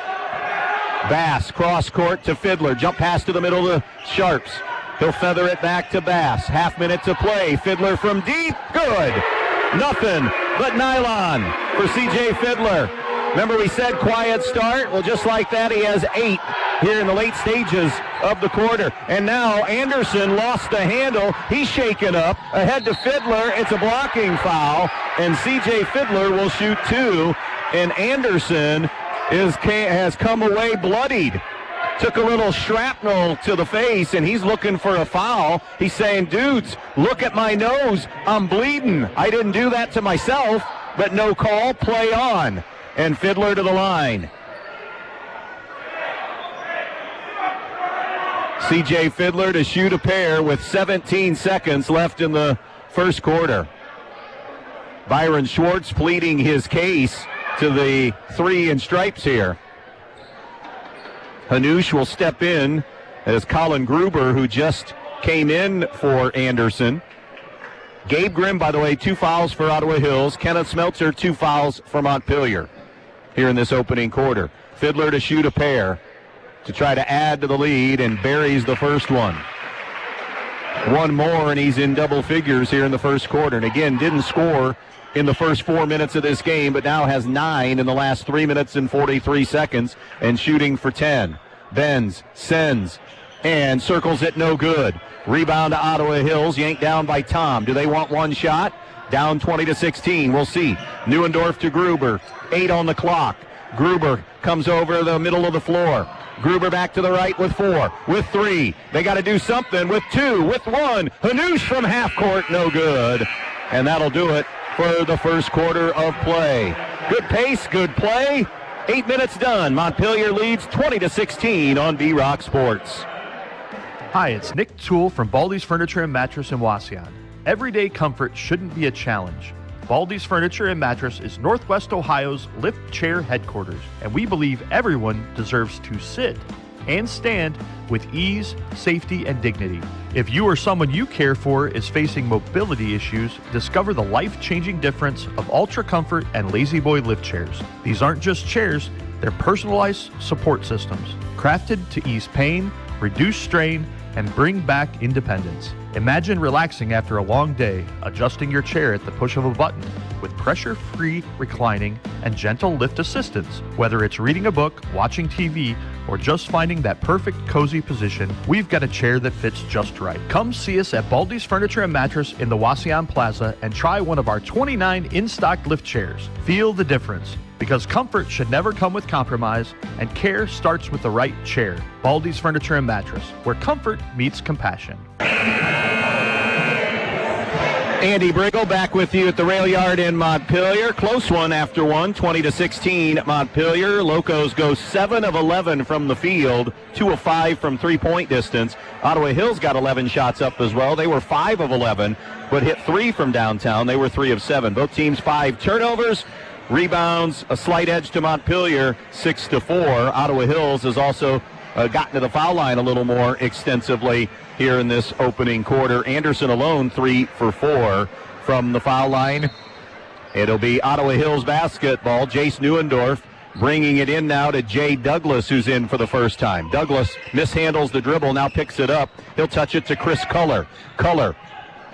Bass, cross court to Fiddler. Jump pass to the middle to Sharps. He'll feather it back to Bass. Half minute to play. Fiddler from deep. Good. Nothing but nylon for C.J. Fiddler. Remember we said quiet start? Well, just like that, he has 8 here in the late stages of the quarter. And now Anderson lost the handle. He's shaken up. Ahead to Fiddler. It's a blocking foul. And C.J. Fiddler will shoot 2. And Anderson has come away bloodied. Took a little shrapnel to the face, and he's looking for a foul. He's saying, dudes, look at my nose. I'm bleeding. I didn't do that to myself, but no call. Play on. and Fiddler to the line. C.J. Fiddler to shoot a pair with 17 seconds left in the first quarter. Byron Schwartz pleading his case to the 3 in stripes here. Hanush will step in as Colin Gruber, who just came in for Anderson. Gabe Grimm, by the way, 2 fouls for Ottawa Hills. Kenneth Smeltzer, 2 fouls for Montpelier here in this opening quarter. Fiddler to shoot a pair to try to add to the lead, and buries the first one. One more, and he's in double figures here in the first quarter. And again, didn't score in the first 4 minutes of this game, but now has 9 in the last 3 minutes and 43 seconds, and shooting for 10. Bends, sends, and circles it no good. Rebound to Ottawa Hills, yanked down by Tom. Do they want one shot? Down 20-16, we'll see. Neuendorf to Gruber, 8 on the clock. Gruber comes over the middle of the floor. Gruber back to the right with 4, with 3. They got to do something with 2, with 1. Hanush from half court, no good. And that'll do it for the first quarter of play. Good pace, good play. 8 minutes done. Montpelier leads 20-16 on B-Rock Sports. Hi, it's Nick Toole from Baldy's Furniture and Mattress in Wasion. Everyday comfort shouldn't be a challenge. Baldy's Furniture and Mattress is Northwest Ohio's lift chair headquarters, and we believe everyone deserves to sit and stand with ease, safety, and dignity. If you or someone you care for is facing mobility issues, discover the life-changing difference of Ultra Comfort and Lazy Boy lift chairs. These aren't just chairs, they're personalized support systems, crafted to ease pain, reduce strain, and bring back independence. Imagine relaxing after a long day, adjusting your chair at the push of a button with pressure-free reclining and gentle lift assistance. Whether it's reading a book, watching TV, or just finding that perfect cozy position, we've got a chair that fits just right. Come see us at Baldy's Furniture and Mattress in the Wasion Plaza and try one of our 29 in-stock lift chairs. Feel the difference, because comfort should never come with compromise, and care starts with the right chair. Baldy's Furniture and Mattress, where comfort meets compassion. Andy Brigle back with you at the rail yard in Montpelier. Close one after one, 20-16 Montpelier. Locos go 7 of 11 from the field, 2 of 5 from three-point distance. Ottawa Hills got 11 shots up as well. They were 5 of 11, but hit 3 from downtown. They were 3 of 7. Both teams 5 turnovers. Rebounds, a slight edge to Montpelier, 6-4. Ottawa Hills has also gotten to the foul line a little more extensively here in this opening quarter. Anderson alone 3 for 4 from the foul line. It'll be Ottawa Hills basketball. Jace Neuendorf bringing it in now to Jay Douglas, who's in for the first time. Douglas mishandles the dribble, now picks it up. He'll touch it to Chris Culler. Culler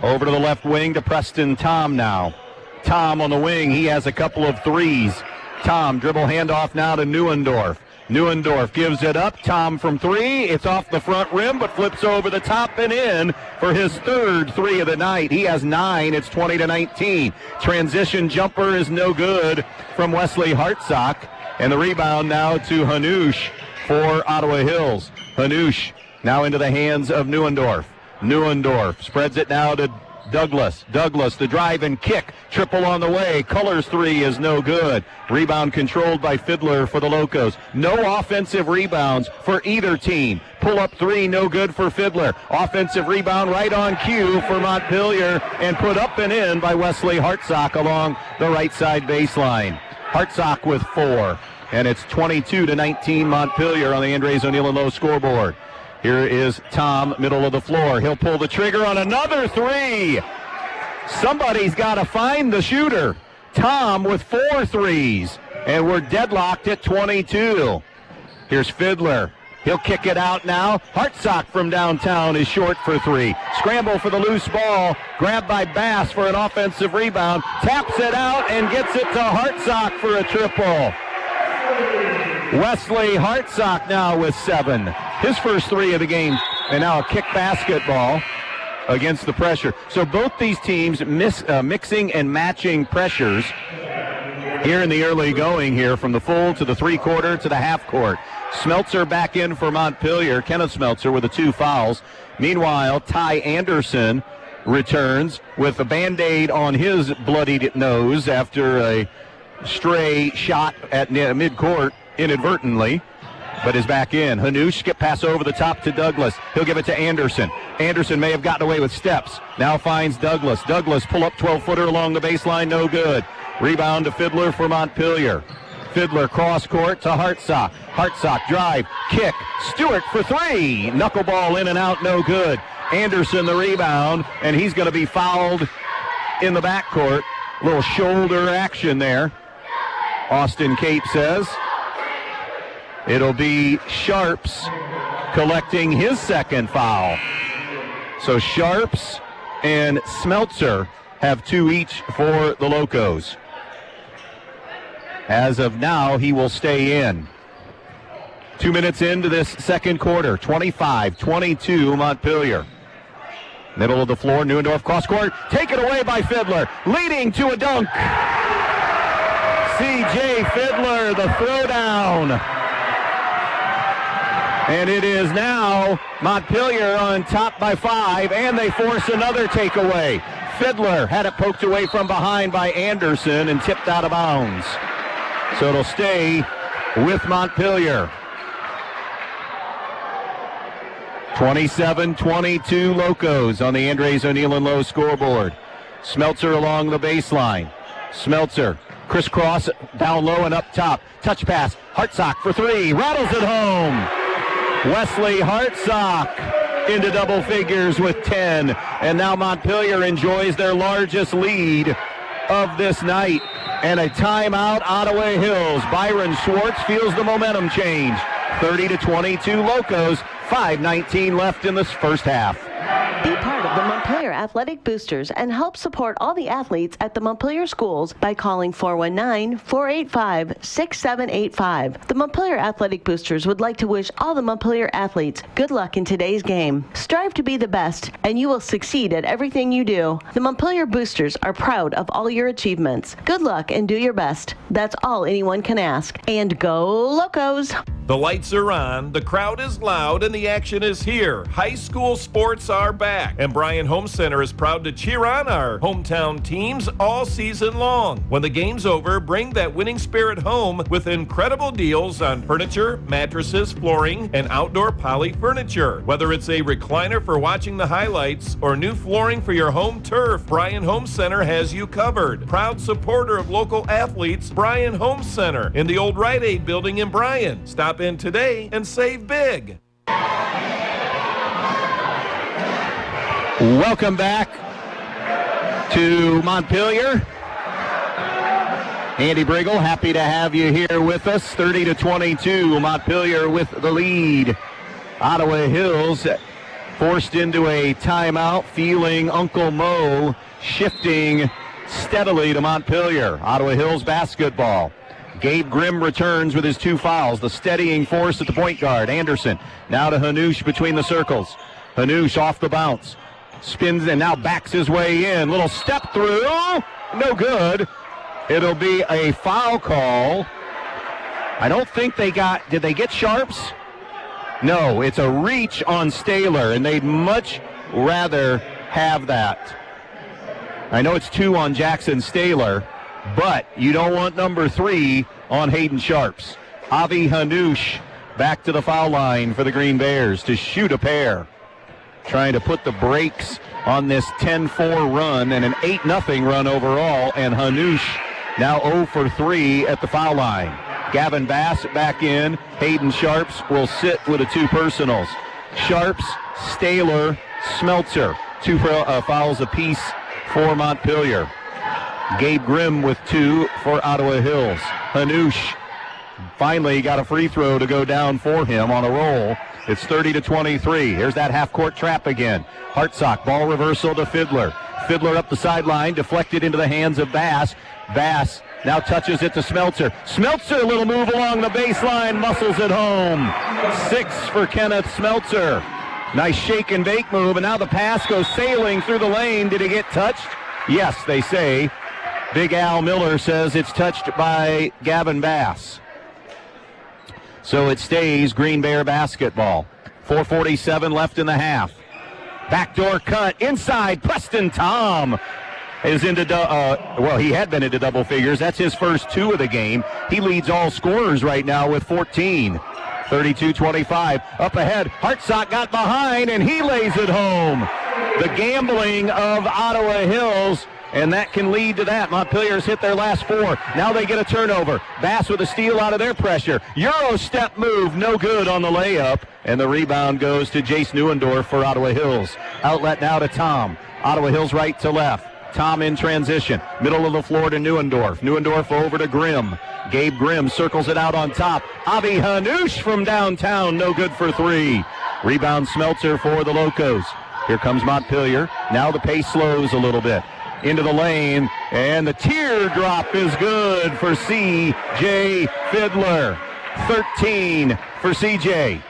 over to the left wing to Preston Tom now. Tom on the wing, he has a couple of threes. Tom dribble handoff now to Neuendorf. Neuendorf gives it up. Tom from 3. It's off the front rim, but flips over the top and in for his third 3 of the night. He has 9. It's 20-19. Transition jumper is no good from Wesley Hartsock. And the rebound now to Hanush for Ottawa Hills. Hanush now into the hands of Neuendorf. Neuendorf spreads it now to Douglas. Douglas, the drive and kick. Triple on the way. Cullers 3 is no good. Rebound controlled by Fiddler for the Locos. No offensive rebounds for either team. Pull up 3, no good for Fiddler. Offensive rebound right on cue for Montpelier and put up and in by Wesley Hartsock along the right side baseline. Hartsock with 4. And it's 22-19 Montpelier on the Andres O'Neill and Lowe scoreboard. Here is Tom, middle of the floor. He'll pull the trigger on another 3. Somebody's got to find the shooter. Tom with 4 threes. And we're deadlocked at 22. Here's Fiddler. He'll kick it out now. Hartsock from downtown is short for 3. Scramble for the loose ball. Grabbed by Bass for an offensive rebound. Taps it out and gets it to Hartsock for a triple. Wesley Hartsock now with 7. His first 3 of the game, and now a kick basketball against the pressure. So both these teams mixing and matching pressures here in the early going here from the full to the three-quarter to the half-court. Smeltzer back in for Montpelier. Kenneth Smeltzer with the 2 fouls. Meanwhile, Ty Anderson returns with a Band-Aid on his bloodied nose after a stray shot at midcourt inadvertently, but is back in. Hanush, skip pass over the top to Douglas. He'll give it to Anderson. Anderson may have gotten away with steps. Now finds Douglas. Douglas pull up 12-footer along the baseline, no good. Rebound to Fiddler for Montpelier. Fiddler cross court to Hartsock. Hartsock drive, kick. Stewart for three. Knuckleball in and out, no good. Anderson the rebound, and he's going to be fouled in the backcourt. A little shoulder action there. Austin Cape says. It'll be Sharps collecting his second foul. So Sharps and Smeltzer have 2 each for the Locos. As of now, he will stay in. 2 minutes into this second quarter, 25-22 Montpelier. Middle of the floor, Neuendorf cross court, taken away by Fiddler, leading to a dunk. C.J. Fiddler, the throwdown. And it is now Montpelier on top by 5, and they force another takeaway. Fiddler had it poked away from behind by Anderson and tipped out of bounds. So it'll stay with Montpelier. 27-22 Locos on the Andres O'Neill and Lowe scoreboard. Smeltzer along the baseline. Smeltzer, crisscross, down low and up top. Touch pass, Hartsock for three, rattles it home. Wesley Hartsock into double figures with 10. And now Montpelier enjoys their largest lead of this night. And a timeout, Ottawa Hills. Byron Schwartz feels the momentum change. 30-22 Locos, 5:19 left in this first half. Be part of the Montpelier Athletic Boosters and help support all the athletes at the Montpelier schools by calling 419-485-6785. The Montpelier Athletic Boosters would like to wish all the Montpelier athletes good luck in today's game. Strive to be the best, and you will succeed at everything you do. The Montpelier Boosters are proud of all your achievements. Good luck and do your best. That's all anyone can ask. And go Locos! The lights are on, the crowd is loud, and the action is here. High school sports are back, and Bryan Home Center is proud to cheer on our hometown teams all season long. When the game's over, bring that winning spirit home with incredible deals on furniture, mattresses, flooring, and outdoor poly furniture. Whether it's a recliner for watching the highlights or new flooring for your home turf, Bryan Home Center has you covered. Proud supporter of local athletes, Bryan Home Center in the old Rite Aid building in Bryan. Stop in today and save big. Welcome back to Montpelier. Andy Brigle, happy to have you here with us. 30-22, Montpelier with the lead. Ottawa Hills forced into a timeout, feeling Uncle Mo shifting steadily to Montpelier. Ottawa Hills basketball. Gabe Grimm returns with his 2 fouls. The steadying force at the point guard. Anderson now to Hanush between the circles. Hanush off the bounce. Spins and now backs his way in. Little step through. No good. It'll be a foul call. I don't think they got, did they get Sharps? No, it's a reach on Staylor, and they'd much rather have that. I know it's 2 on Jackson Staylor, but you don't want number 3 on Hayden Sharps. Avi Hanush back to the foul line for the Green Bears to shoot a pair. Trying to put the brakes on this 10-4 run and an 8-0 run overall, and Hanush now 0 for 3 at the foul line. Gavin Bass back in. Hayden Sharps will sit with the 2 personals. Sharps, Staylor, Smeltzer, 2 fouls apiece for Montpelier. Gabe Grimm with 2 for Ottawa Hills. Hanush finally got a free throw to go down for him on a roll. It's 30-23. Here's that half-court trap again. Hartsock, ball reversal to Fiddler. Fiddler up the sideline, deflected into the hands of Bass. Bass now touches it to Smeltzer. Smeltzer, a little move along the baseline, muscles it home. 6 for Kenneth Smeltzer. Nice shake and bake move, and now the pass goes sailing through the lane. Did it get touched? Yes, they say. Big Al Miller says it's touched by Gavin Bass. So it stays Green Bear basketball. 4:47 left in the half. Backdoor cut inside. Preston Tom is into, he had been into double figures. That's his first 2 of the game. He leads all scorers right now with 14. 32-25. Up ahead, Hartsock got behind, and he lays it home. The gambling of Ottawa Hills, and that can lead to that. Montpelier's hit their last 4. Now they get a turnover. Bass with a steal out of their pressure. Euro step move, no good on the layup. And the rebound goes to Jace Neuendorf for Ottawa Hills. Outlet now to Tom. Ottawa Hills right to left. Tom in transition. Middle of the floor to Neuendorf. Neuendorf over to Grimm. Gabe Grimm circles it out on top. Avi Hanush from downtown, no good for 3. Rebound Smeltzer for the Locos. Here comes Montpelier. Now the pace slows a little bit. Into the lane, and the teardrop is good for C.J. Fiddler. 13 for C.J.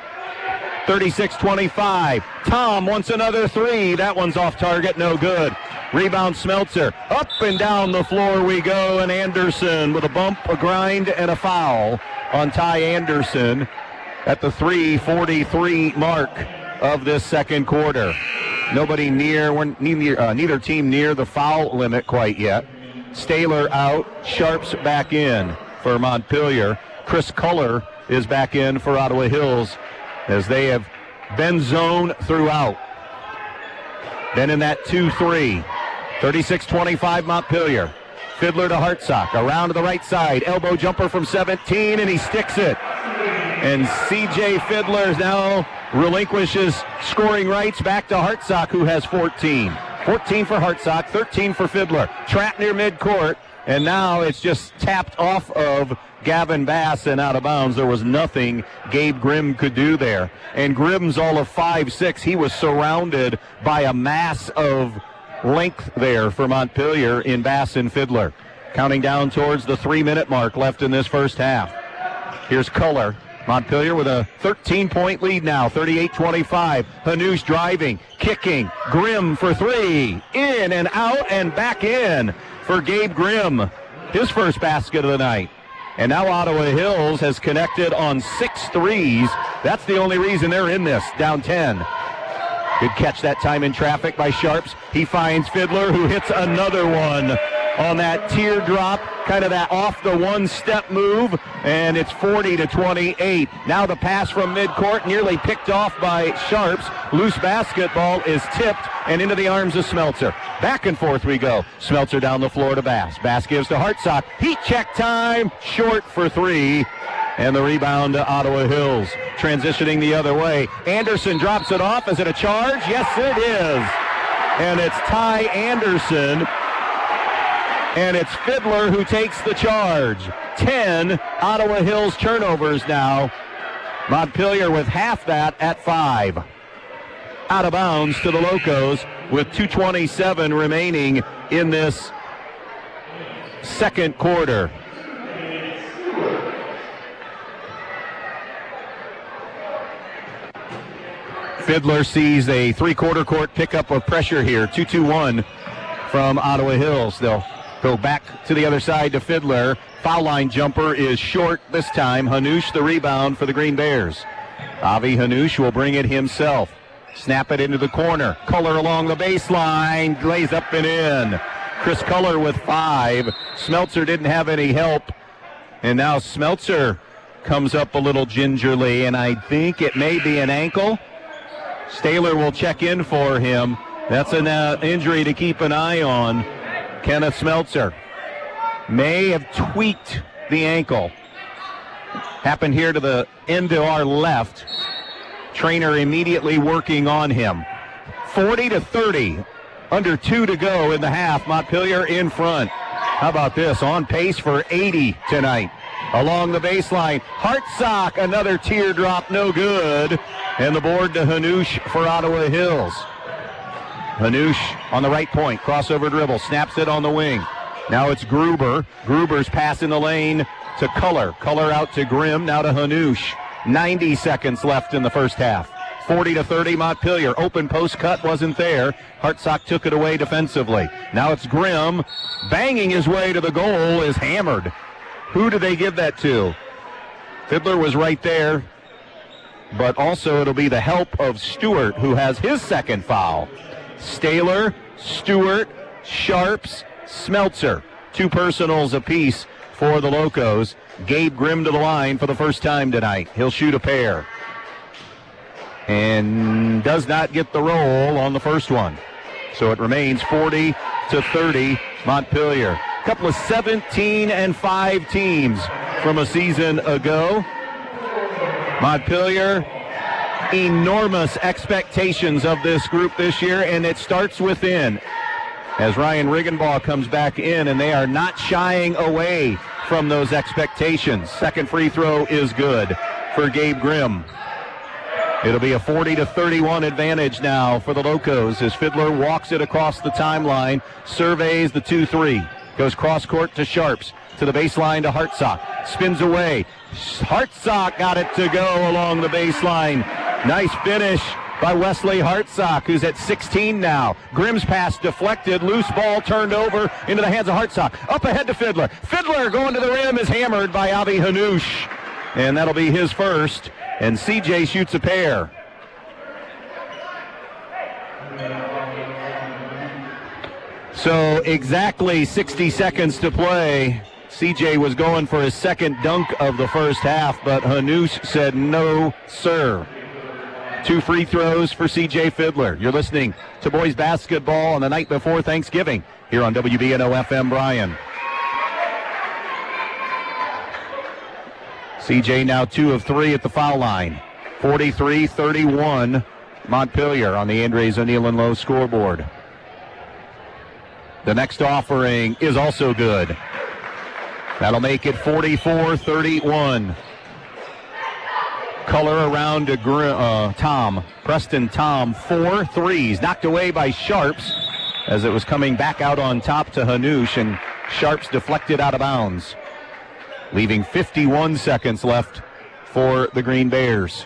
36-25. Tom wants another 3. That one's off target, no good. Rebound Smeltzer. Up and down the floor we go, and Anderson with a bump, a grind, and a foul on Ty Anderson at the 3:43 mark of this second quarter. Nobody neither team near the foul limit quite yet. Staylor out, Sharps back in for Montpelier. Chris Culler is back in for Ottawa Hills as they have been zone throughout. Then in that 2-3, 36-25 Montpelier. Fiddler to Hartsock, around to the right side, elbow jumper from 17, and he sticks it. And C.J. Fiddler now relinquishes scoring rights back to Hartsock, who has 14. 14 for Hartsock, 13 for Fiddler. Trapped near midcourt, and now it's just tapped off of Gavin Bass and out of bounds. There was nothing Gabe Grimm could do there. And Grimm's all of 5'6". He was surrounded by a mass of length there for Montpelier in Bass and Fiddler. Counting down towards the 3-minute mark left in this first half. Here's Culler. Montpelier with a 13-point lead now, 38-25. Hanush driving, kicking. Grimm for 3. In and out and back in for Gabe Grimm. His first basket of the night. And now Ottawa Hills has connected on 6 threes. That's the only reason they're in this, down 10. Good catch that time in traffic by Sharps. He finds Fiddler, who hits another one on that teardrop, kind of that off the one-step move, and it's 40-28. Now the pass from midcourt, nearly picked off by Sharps. Loose basketball is tipped and into the arms of Smeltzer. Back and forth we go. Smeltzer down the floor to Bass. Bass gives to Hartsock. Heat check time, short for 3. And the rebound to Ottawa Hills. Transitioning the other way. Anderson drops it off. Is it a charge? Yes, it is. And it's Ty Anderson. And it's Fiddler who takes the charge. 10 Ottawa Hills turnovers now. Montpelier with half that at 5. Out of bounds to the Locos with 2:27 remaining in this second quarter. Fiddler sees a three-quarter court pickup of pressure here. 2-2-1 from Ottawa Hills. They'll go back to the other side to Fiddler. Foul line jumper is short this time. Hanush the rebound for the Green Bears. Avi Hanush will bring it himself. Snap it into the corner. Culler along the baseline. Lays up and in. Chris Culler with 5. Smeltzer didn't have any help. And now Smeltzer comes up a little gingerly, and I think it may be an ankle. Staylor will check in for him. That's an injury to keep an eye on. Kenneth Smeltzer may have tweaked the ankle. Happened here to the end to our left. Trainer immediately working on him. 40-30. Under 2 to go in the half. Montpelier in front. How about this? On pace for 80 tonight. Along the baseline, Hartsock, another teardrop, no good. And the board to Hanush for Ottawa Hills. Hanush on the right point, crossover dribble, snaps it on the wing. Now it's Gruber. Gruber's pass in the lane to Culler. Culler out to Grimm, now to Hanush. 90 seconds left in the first half. 40-30 Montpelier. Open post cut wasn't there. Hartsock took it away defensively. Now it's Grimm. Banging his way to the goal is hammered. Who did they give that to? Fiddler was right there, but also it'll be the help of Stewart, who has his second foul. Staylor, Stewart, Sharps, Smeltzer. 2 personals apiece for the Locos. Gabe Grimm to the line for the first time tonight. He'll shoot a pair. And does not get the roll on the first one. So it remains 40-30 Montpelier. A couple of 17-5 teams from a season ago. Montpelier, enormous expectations of this group this year, and it starts within. As Ryan Riggenbaugh comes back in, and they are not shying away from those expectations. Second free throw is good for Gabe Grimm. It'll be a 40-31 advantage now for the Locos as Fiddler walks it across the timeline, surveys the 2-3, goes cross court to Sharps, to the baseline to Hartsock, spins away. Hartsock got it to go along the baseline. Nice finish by Wesley Hartsock, who's at 16 now. Grimm's pass deflected, loose ball turned over into the hands of Hartsock. Up ahead to Fiddler. Fiddler going to the rim is hammered by Avi Hanoush, and that'll be his first. And CJ shoots a pair. So exactly 60 seconds to play. CJ was going for his second dunk of the first half, but Hanoush said no, sir. 2 free throws for CJ Fiddler. You're listening to boys basketball on the night before Thanksgiving here on WBNO FM Bryan. CJ now 2 of 3 at the foul line. 43-31 Montpelier on the Andres O'Neill and Lowe scoreboard. The next offering is also good. That'll make it 44-31. Color around to Tom. Preston Tom, 4 threes. Knocked away by Sharps as it was coming back out on top to Hanoush, and Sharps deflected out of bounds, leaving 51 seconds left for the Green Bears.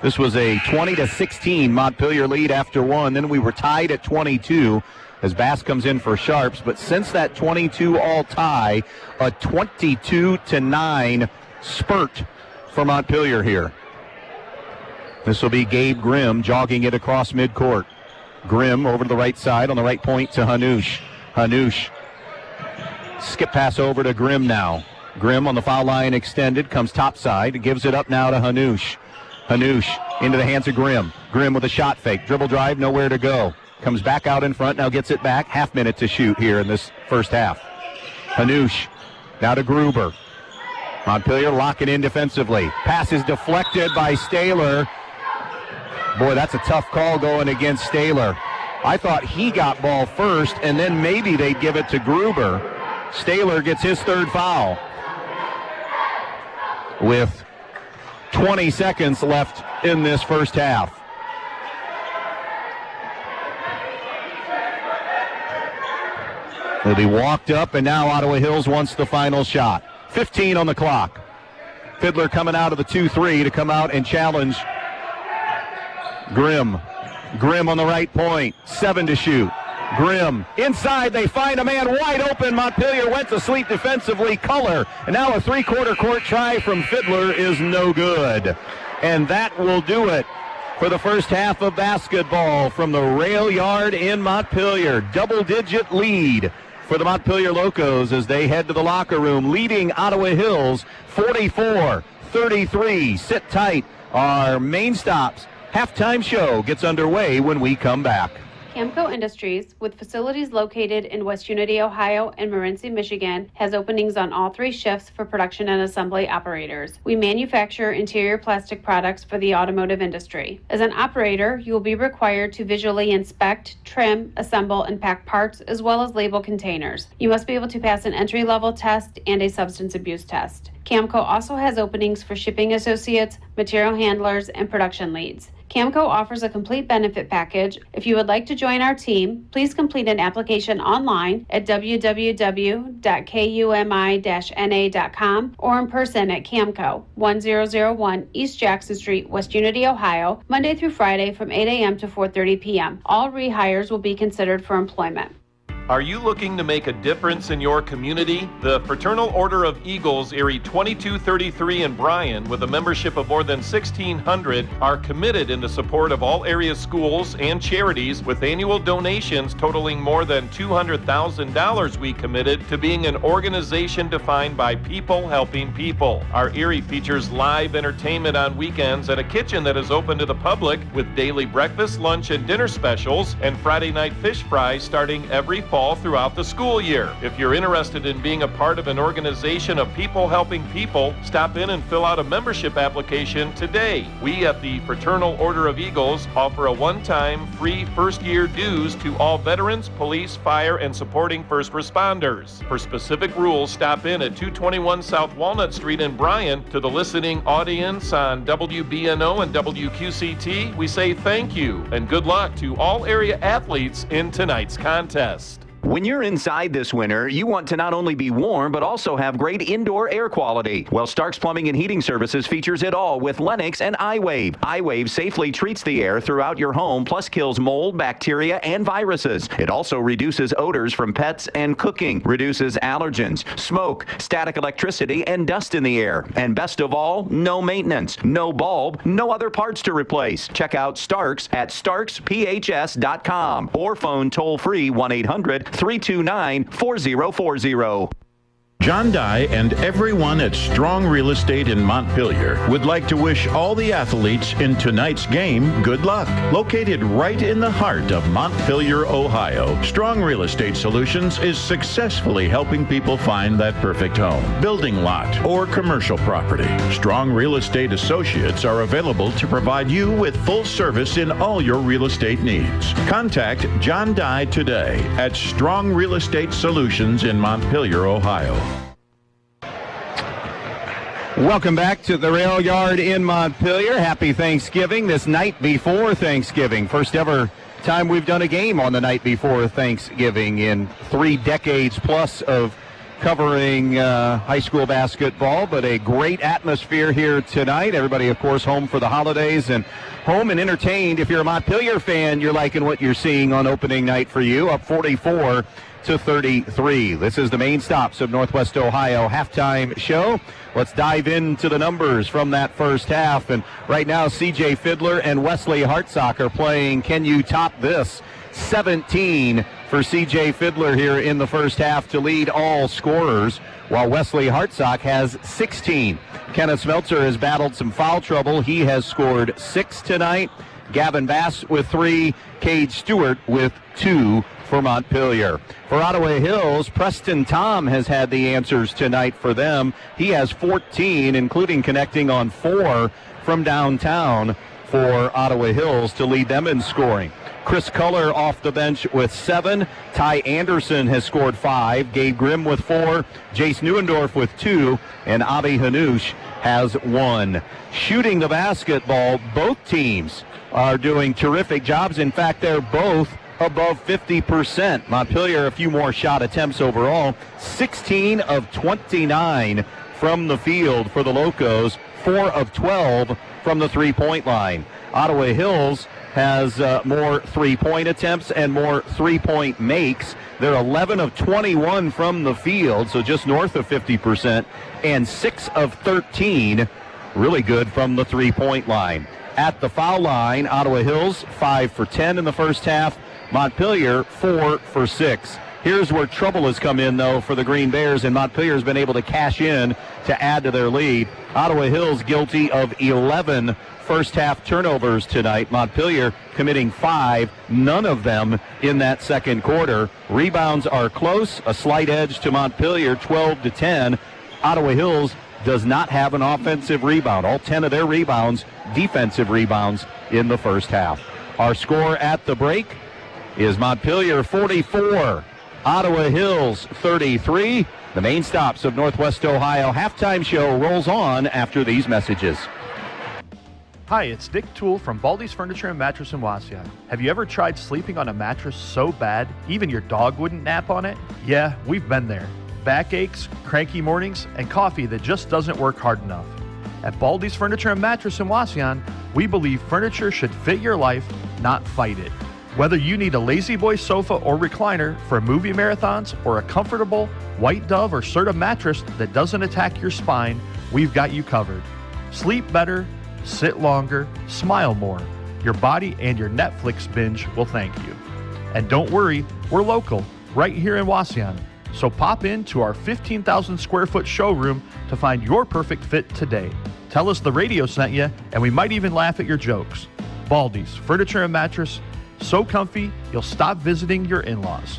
This was a 20-16 Montpelier lead after 1. Then we were tied at 22 as Bass comes in for Sharps. But since that 22-all tie, a 22-9 spurt for Montpelier here. This will be Gabe Grimm jogging it across midcourt. Grimm over to the right side on the right point to Hanoush. Hanoush, skip pass over to Grimm now. Grimm on the foul line extended, comes topside, gives it up now to Hanoush. Hanoush into the hands of Grimm. Grimm with a shot fake, dribble drive, nowhere to go. Comes back out in front, now gets it back. Half minute to shoot here in this first half. Hanoush now to Gruber. Montpelier locking in defensively. Pass is deflected by Staylor. Boy, that's a tough call going against Staylor. I thought he got ball first, and then maybe they'd give it to Gruber. Staylor gets his third foul with 20 seconds left in this first half. Will be walked up, and now Ottawa Hills wants the final shot. 15 on the clock. Fiddler coming out of the 2-3 to come out and challenge Grimm. Grimm on the right point, 7 to shoot. Grimm inside, they find a man wide open. Montpelier went to sleep defensively. Color, and now a 3-quarter court try from Fiddler is no good. And that will do it for the first half of basketball from the rail yard in Montpelier. Double-digit lead for the Montpelier Locos as they head to the locker room, leading Ottawa Hills 44-33. Sit tight. Our main stops halftime show gets underway when we come back. Camco Industries, with facilities located in West Unity, Ohio and Montpelier, Michigan, has openings on all 3 shifts for production and assembly operators. We manufacture interior plastic products for the automotive industry. As an operator, you will be required to visually inspect, trim, assemble, and pack parts, as well as label containers. You must be able to pass an entry-level test and a substance abuse test. Camco also has openings for shipping associates, material handlers, and production leads. Camco offers a complete benefit package. If you would like to join our team, please complete an application online at www.kumi-na.com or in person at Camco, 1001 East Jackson Street, West Unity, Ohio, Monday through Friday from 8 a.m. to 4:30 p.m. All rehires will be considered for employment. Are you looking to make a difference in your community? The Fraternal Order of Eagles, Erie 2233 in Bryan, with a membership of more than 1,600, are committed in the support of all area schools and charities, with annual donations totaling more than $200,000. We committed to being an organization defined by people helping people. Our Erie features live entertainment on weekends at a kitchen that is open to the public, with daily breakfast, lunch, and dinner specials, and Friday night fish fries starting every fall throughout the school year. If you're interested in being a part of an organization of people helping people, stop in and fill out a membership application today. We at the Fraternal Order of Eagles offer a one-time free first-year dues to all veterans, police, fire, and supporting first responders. For specific rules, stop in at 221 South Walnut Street in Bryan. To the listening audience on WBNO and WQCT, we say thank you and good luck to all area athletes in tonight's contest. When you're inside this winter, you want to not only be warm, but also have great indoor air quality. Well, Stark's Plumbing and Heating Services features it all with Lennox and iWave. iWave safely treats the air throughout your home, plus kills mold, bacteria, and viruses. It also reduces odors from pets and cooking, reduces allergens, smoke, static electricity, and dust in the air. And best of all, no maintenance, no bulb, no other parts to replace. Check out Stark's at starksphs.com or phone toll-free 1-800-329-4040. John Dye and everyone at Strong Real Estate in Montpelier would like to wish all the athletes in tonight's game good luck. Located right in the heart of Montpelier, Ohio, Strong Real Estate Solutions is successfully helping people find that perfect home, building lot, or commercial property. Strong Real Estate Associates are available to provide you with full service in all your real estate needs. Contact John Dye today at Strong Real Estate Solutions in Montpelier, Ohio. Welcome back to the Rail Yard in Montpelier. Happy Thanksgiving. This night before Thanksgiving. First ever time we've done a game on the night before Thanksgiving in 3 decades plus of covering high school basketball, but a great atmosphere here tonight. Everybody, of course, home for the holidays and home and entertained. If you're a Montpelier fan, you're liking what you're seeing on opening night for you, up 44-33. This is the main stops of Northwest Ohio halftime show. Let's dive into the numbers from that first half. And right now, C.J. Fiddler and Wesley Hartsock are playing Can You Top This? 17 for C.J. Fiddler here in the first half to lead all scorers, while Wesley Hartsock has 16. Kenneth Smeltzer has battled some foul trouble. He has scored 6 tonight. Gavin Bass with 3. Cade Stewart with 2 for Montpelier. For Ottawa Hills, Preston Tom has had the answers tonight for them. He has 14, including connecting on 4 from downtown for Ottawa Hills to lead them in scoring. Chris Culler off the bench with 7. Ty Anderson has scored 5. Gabe Grimm with 4. Jace Neuendorf with 2. And Avi Hanoush has 1. Shooting the basketball, both teams are doing terrific jobs. In fact, they're both above 50%. Montpelier a few more shot attempts overall. 16 of 29 from the field for the Locos. 4 of 12 from the three-point line. Ottawa Hills has more three-point attempts and more three-point makes. They're 11 of 21 from the field, so just north of 50%, and 6 of 13, really good from the three-point line. At the foul line, Ottawa Hills 5 for 10 in the first half. Montpelier 4 for 6. Here's where trouble has come in, though, for the Green Bears, and Montpelier has been able to cash in to add to their lead. Ottawa Hills guilty of 11 first-half turnovers tonight. Montpelier committing 5, none of them in that second quarter. Rebounds are close, a slight edge to Montpelier, 12-10. Ottawa Hills does not have an offensive rebound. All 10 of their rebounds, defensive rebounds in the first half. Our score at the break is Montpelier 44, Ottawa Hills 33. The main stops of Northwest Ohio halftime show rolls on after these messages. Hi, it's Nick Toole from Baldy's Furniture and Mattress in Waseon. Have you ever tried sleeping on a mattress so bad even your dog wouldn't nap on it? Yeah, we've been there. Backaches, cranky mornings, and coffee that just doesn't work hard enough. At Baldy's Furniture and Mattress in Waseon, we believe furniture should fit your life, not fight it. Whether you need a Lazy Boy sofa or recliner for movie marathons or a comfortable White Dove or Serta mattress that doesn't attack your spine, we've got you covered. Sleep better, sit longer, smile more. Your body and your Netflix binge will thank you. And don't worry, we're local, right here in Wauseon. So pop into our 15,000 square foot showroom to find your perfect fit today. Tell us the radio sent you, and we might even laugh at your jokes. Baldy's Furniture and Mattress, so comfy, you'll stop visiting your in-laws.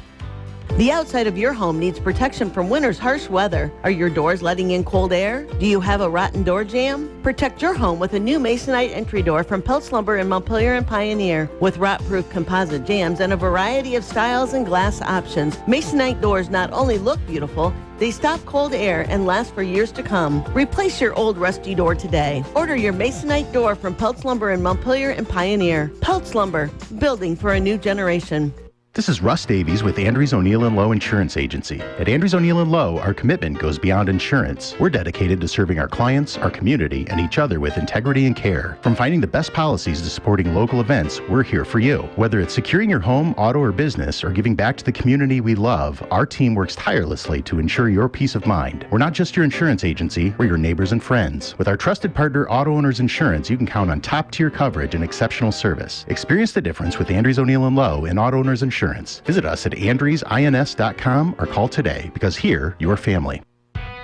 The outside of your home needs protection from winter's harsh weather. Are your doors letting in cold air? Do you have a rotten door jamb? Protect your home with a new Masonite entry door from Peltz Lumber in Montpelier and Pioneer. With rot-proof composite jambs and a variety of styles and glass options, Masonite doors not only look beautiful, they stop cold air and last for years to come. Replace your old rusty door today. Order your Masonite door from Peltz Lumber in Montpelier and Pioneer. Peltz Lumber, building for a new generation. This is Russ Davies with Andrews O'Neill & Lowe Insurance Agency. At Andrews O'Neill & Lowe, our commitment goes beyond insurance. We're dedicated to serving our clients, our community, and each other with integrity and care. From finding the best policies to supporting local events, we're here for you. Whether it's securing your home, auto, or business, or giving back to the community we love, our team works tirelessly to ensure your peace of mind. We're not just your insurance agency, we're your neighbors and friends. With our trusted partner, Auto Owners Insurance, you can count on top-tier coverage and exceptional service. Experience the difference with Andrews O'Neill & Lowe and Auto Owners Insurance. Visit us at andrewsins.com or call today, because here, you're family.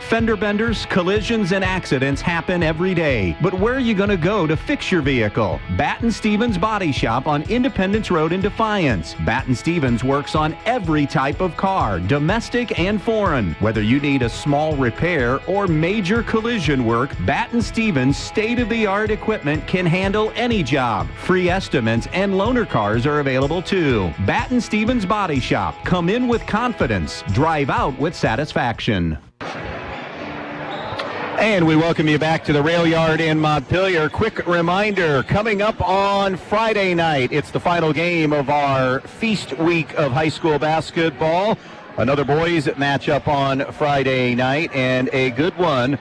Fender benders, collisions, and accidents happen every day. But where are you going to go to fix your vehicle? Batten Stevens Body Shop on Independence Road in Defiance. Batten Stevens works on every type of car, domestic and foreign. Whether you need a small repair or major collision work, Batten Stevens' state-of-the-art equipment can handle any job. Free estimates and loaner cars are available too. Batten Stevens Body Shop. Come in with confidence. Drive out with satisfaction. And we welcome you back to the Rail Yard in Montpelier. Quick reminder, coming up on Friday night, it's the final game of our feast week of high school basketball. Another boys matchup on Friday night, and a good one.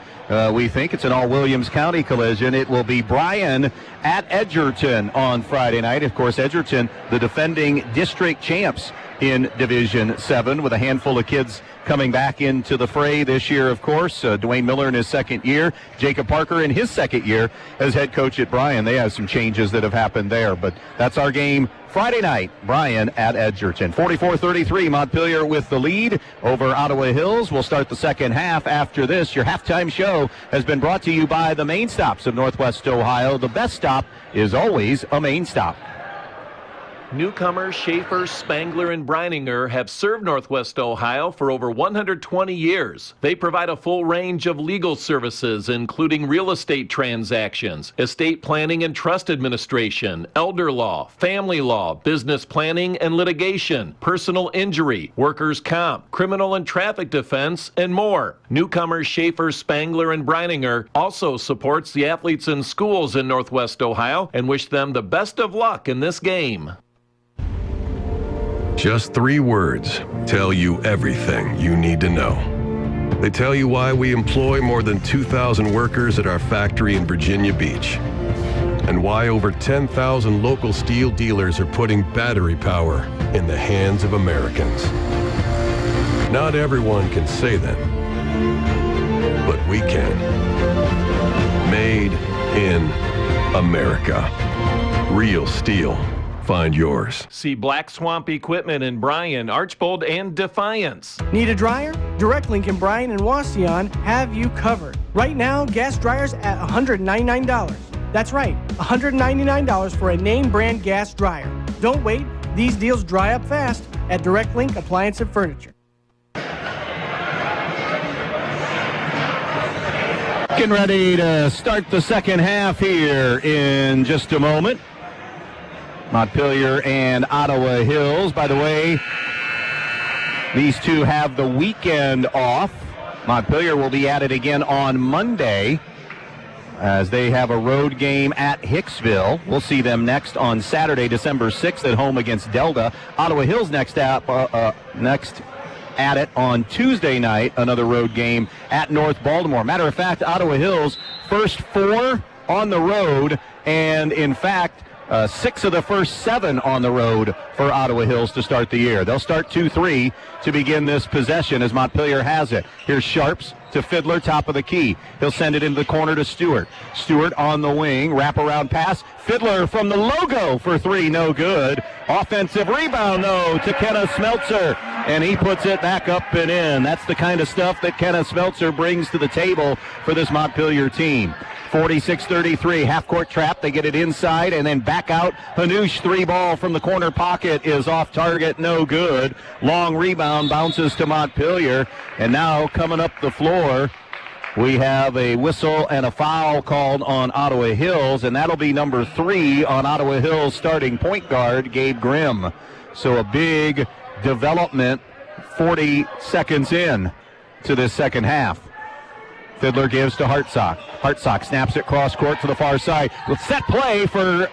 We think it's an all-Williams County collision. It will be Bryan at Edgerton on Friday night. Of course, Edgerton, the defending district champs in Division 7, with a handful of kids coming back into the fray this year, of course. Dwayne Miller in his second year, Jacob Parker in his second year as head coach at Bryan. They have some changes that have happened there, but that's our game Friday night, Bryan at Edgerton. 44-33, Montpelier with the lead over Ottawa Hills. We'll start the second half after this. Your halftime show has been brought to you by the Main Stops of Northwest Ohio. The best stop is always a Main Stop. Newcomers Schaefer, Spangler, and Brininger have served Northwest Ohio for over 120 years. They provide a full range of legal services, including real estate transactions, estate planning and trust administration, elder law, family law, business planning and litigation, personal injury, workers' comp, criminal and traffic defense, and more. Newcomers Schaefer, Spangler, and Brininger also supports the athletes in schools in Northwest Ohio and wish them the best of luck in this game. Just 3 words tell you everything you need to know. They tell you why we employ more than 2,000 workers at our factory in Virginia Beach, and why over 10,000 local steel dealers are putting battery power in the hands of Americans. Not everyone can say that, but we can. Made in America. Real steel. Find yours. See Black Swamp Equipment in Bryan, Archbold, and Defiance. Need a dryer? Direct Link in Bryan and Wauseon have you covered. Right now, gas dryers at $199. That's right, $199 for a name brand gas dryer. Don't wait, these deals dry up fast at Direct Link Appliance and Furniture. Getting ready to start the second half here in just a moment. Montpelier and Ottawa Hills. By the way, these two have the weekend off. Montpelier will be at it again on Monday as they have a road game at Hicksville. We'll see them next on Saturday, December 6th at home against Delta. Ottawa Hills next at it on Tuesday night, another road game at North Baltimore. Matter of fact, Ottawa Hills first 4 on the road, and in fact, 6 of the first 7 on the road for Ottawa Hills to start the year. They'll start 2-3 to begin this possession as Montpelier has it. Here's Sharps to Fiddler, top of the key. He'll send it into the corner to Stewart. Stewart on the wing, wraparound pass. Fiddler from the logo for 3, no good. Offensive rebound, though, to Kenneth Smeltzer, and he puts it back up and in. That's the kind of stuff that Kenneth Smeltzer brings to the table for this Montpelier team. 46-33, half-court trap. They get it inside and then back out. Hanush, 3 ball from the corner pocket is off target, no good. Long rebound bounces to Montpelier. And now coming up the floor, we have a whistle and a foul called on Ottawa Hills, and that'll be number 3 on Ottawa Hills starting point guard, Gabe Grimm. So a big development 40 seconds in to this second half. Fiddler gives to Hartsock. Hartsock snaps it cross court to the far side. With set play for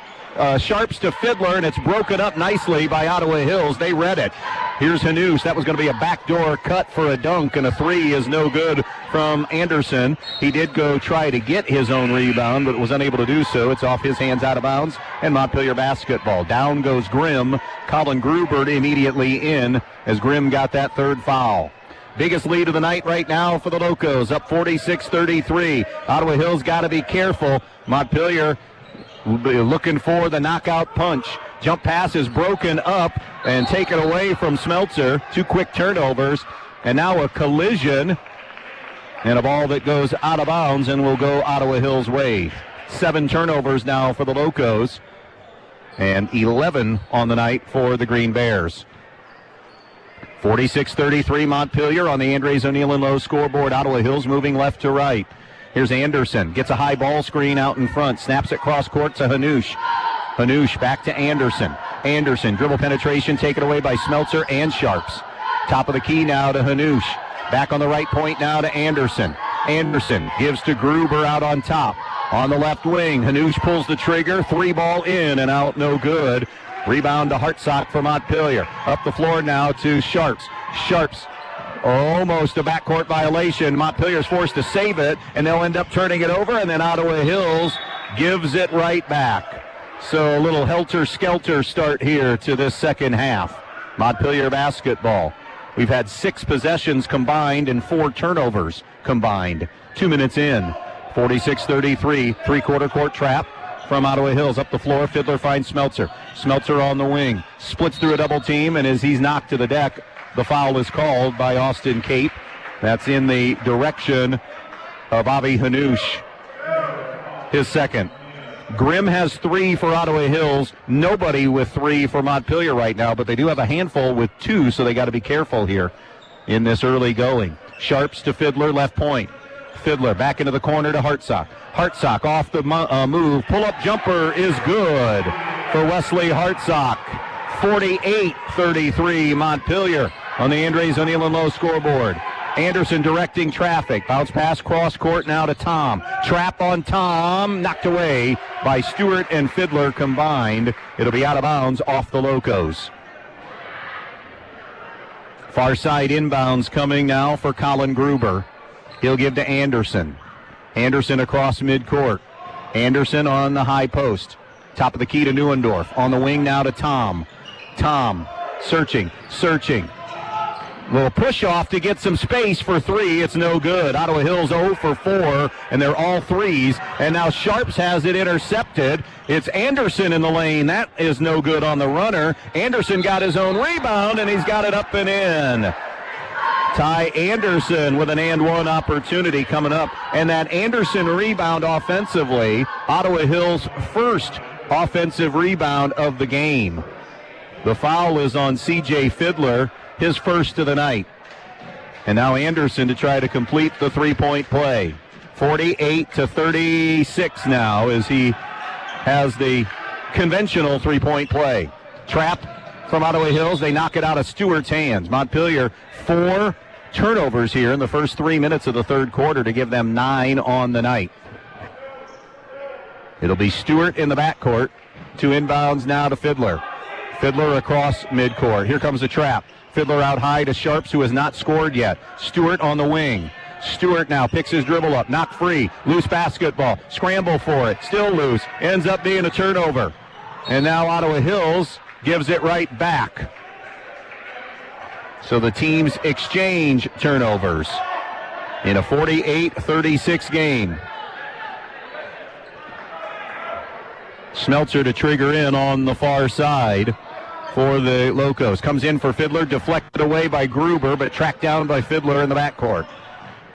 Sharps to Fiddler, and it's broken up nicely by Ottawa Hills. They read it. Here's Hanush. That was going to be a backdoor cut for a dunk, and a 3 is no good from Anderson. He did go try to get his own rebound, but was unable to do so. It's off his hands, out of bounds, and Montpelier basketball. Down goes Grimm. Colin Gruber immediately in as Grimm got that 3rd foul. Biggest lead of the night right now for the Locos, up 46-33. Ottawa Hills got to be careful. Montpelier looking for the knockout punch. Jump pass is broken up and taken away from Smeltzer. 2 quick turnovers, and now a collision and a ball that goes out of bounds and will go Ottawa Hills' way. 7 turnovers now for the Locos and 11 on the night for the Green Bears. 46-33 Montpelier on the Andres O'Neill and Lowe scoreboard. Ottawa Hills moving left to right. Here's Anderson. Gets a high ball screen out in front. Snaps it cross court to Hanush. Hanush back to Anderson. Anderson, dribble penetration taken away by Smeltzer and Sharps. Top of the key now to Hanush. Back on the right point now to Anderson. Anderson gives to Gruber out on top. On the left wing, Hanush pulls the trigger. 3 ball in and out, no good. Rebound to Hartsock for Montpelier. Up the floor now to Sharps. Sharps, almost a backcourt violation. Montpelier's forced to save it, and they'll end up turning it over, and then Ottawa Hills gives it right back. So a little helter-skelter start here to this second half. Montpelier basketball. We've had 6 possessions combined and 4 turnovers combined. 2 minutes in. 46-33, 3-quarter court trap from Ottawa Hills. Up the floor, Fiddler finds Smeltzer. Smeltzer on the wing. Splits through a double team, and as he's knocked to the deck, the foul is called by Austin Cape. That's in the direction of Avi Hanush. His second. Grimm has 3 for Ottawa Hills. Nobody with 3 for Montpelier right now, but they do have a handful with 2, so they got to be careful here in this early going. Sharps to Fiddler, left point. Fiddler back into the corner to Hartsock. Hartsock off the move. Pull-up jumper is good for Wesley Hartsock. 48-33 Montpelier on the Andres O'Neill and Lowe scoreboard. Anderson directing traffic. Bounce pass cross court now to Tom. Trap on Tom. Knocked away by Stewart and Fiddler combined. It'll be out of bounds off the Locos. Far side inbounds coming now for Colin Gruber. He'll give to Anderson. Anderson across midcourt. Anderson on the high post. Top of the key to Neuendorf. On the wing now to Tom. Tom searching. Little push off to get some space for 3. It's no good. Ottawa Hills 0 for 4, and they're all 3s. And now Sharps has it intercepted. It's Anderson in the lane. That is no good on the runner. Anderson got his own rebound, and he's got it up and in. Ty Anderson with an and one opportunity coming up. And that Anderson rebound offensively, Ottawa Hills' first offensive rebound of the game. The foul is on C.J. Fiddler, his first of the night. And now Anderson to try to complete the three-point play. 48-36 now as he has the conventional three-point play. Trap from Ottawa Hills. They knock it out of Stewart's hands. Montpelier 4 turnovers here in the first 3 minutes of the third quarter to give them 9 on the night. It'll be Stewart in the backcourt. 2 inbounds now to Fiddler. Fiddler across midcourt. Here comes the trap. Fiddler out high to Sharps, who has not scored yet. Stewart on the wing. Stewart now picks his dribble up. Knocked free. Loose basketball. Scramble for it. Still loose. Ends up being a turnover. And now Ottawa Hills gives it right back. So the teams exchange turnovers in a 48-36 game. Smeltzer to trigger in on the far side for the Locos. Comes in for Fiddler, deflected away by Gruber, but tracked down by Fiddler in the backcourt.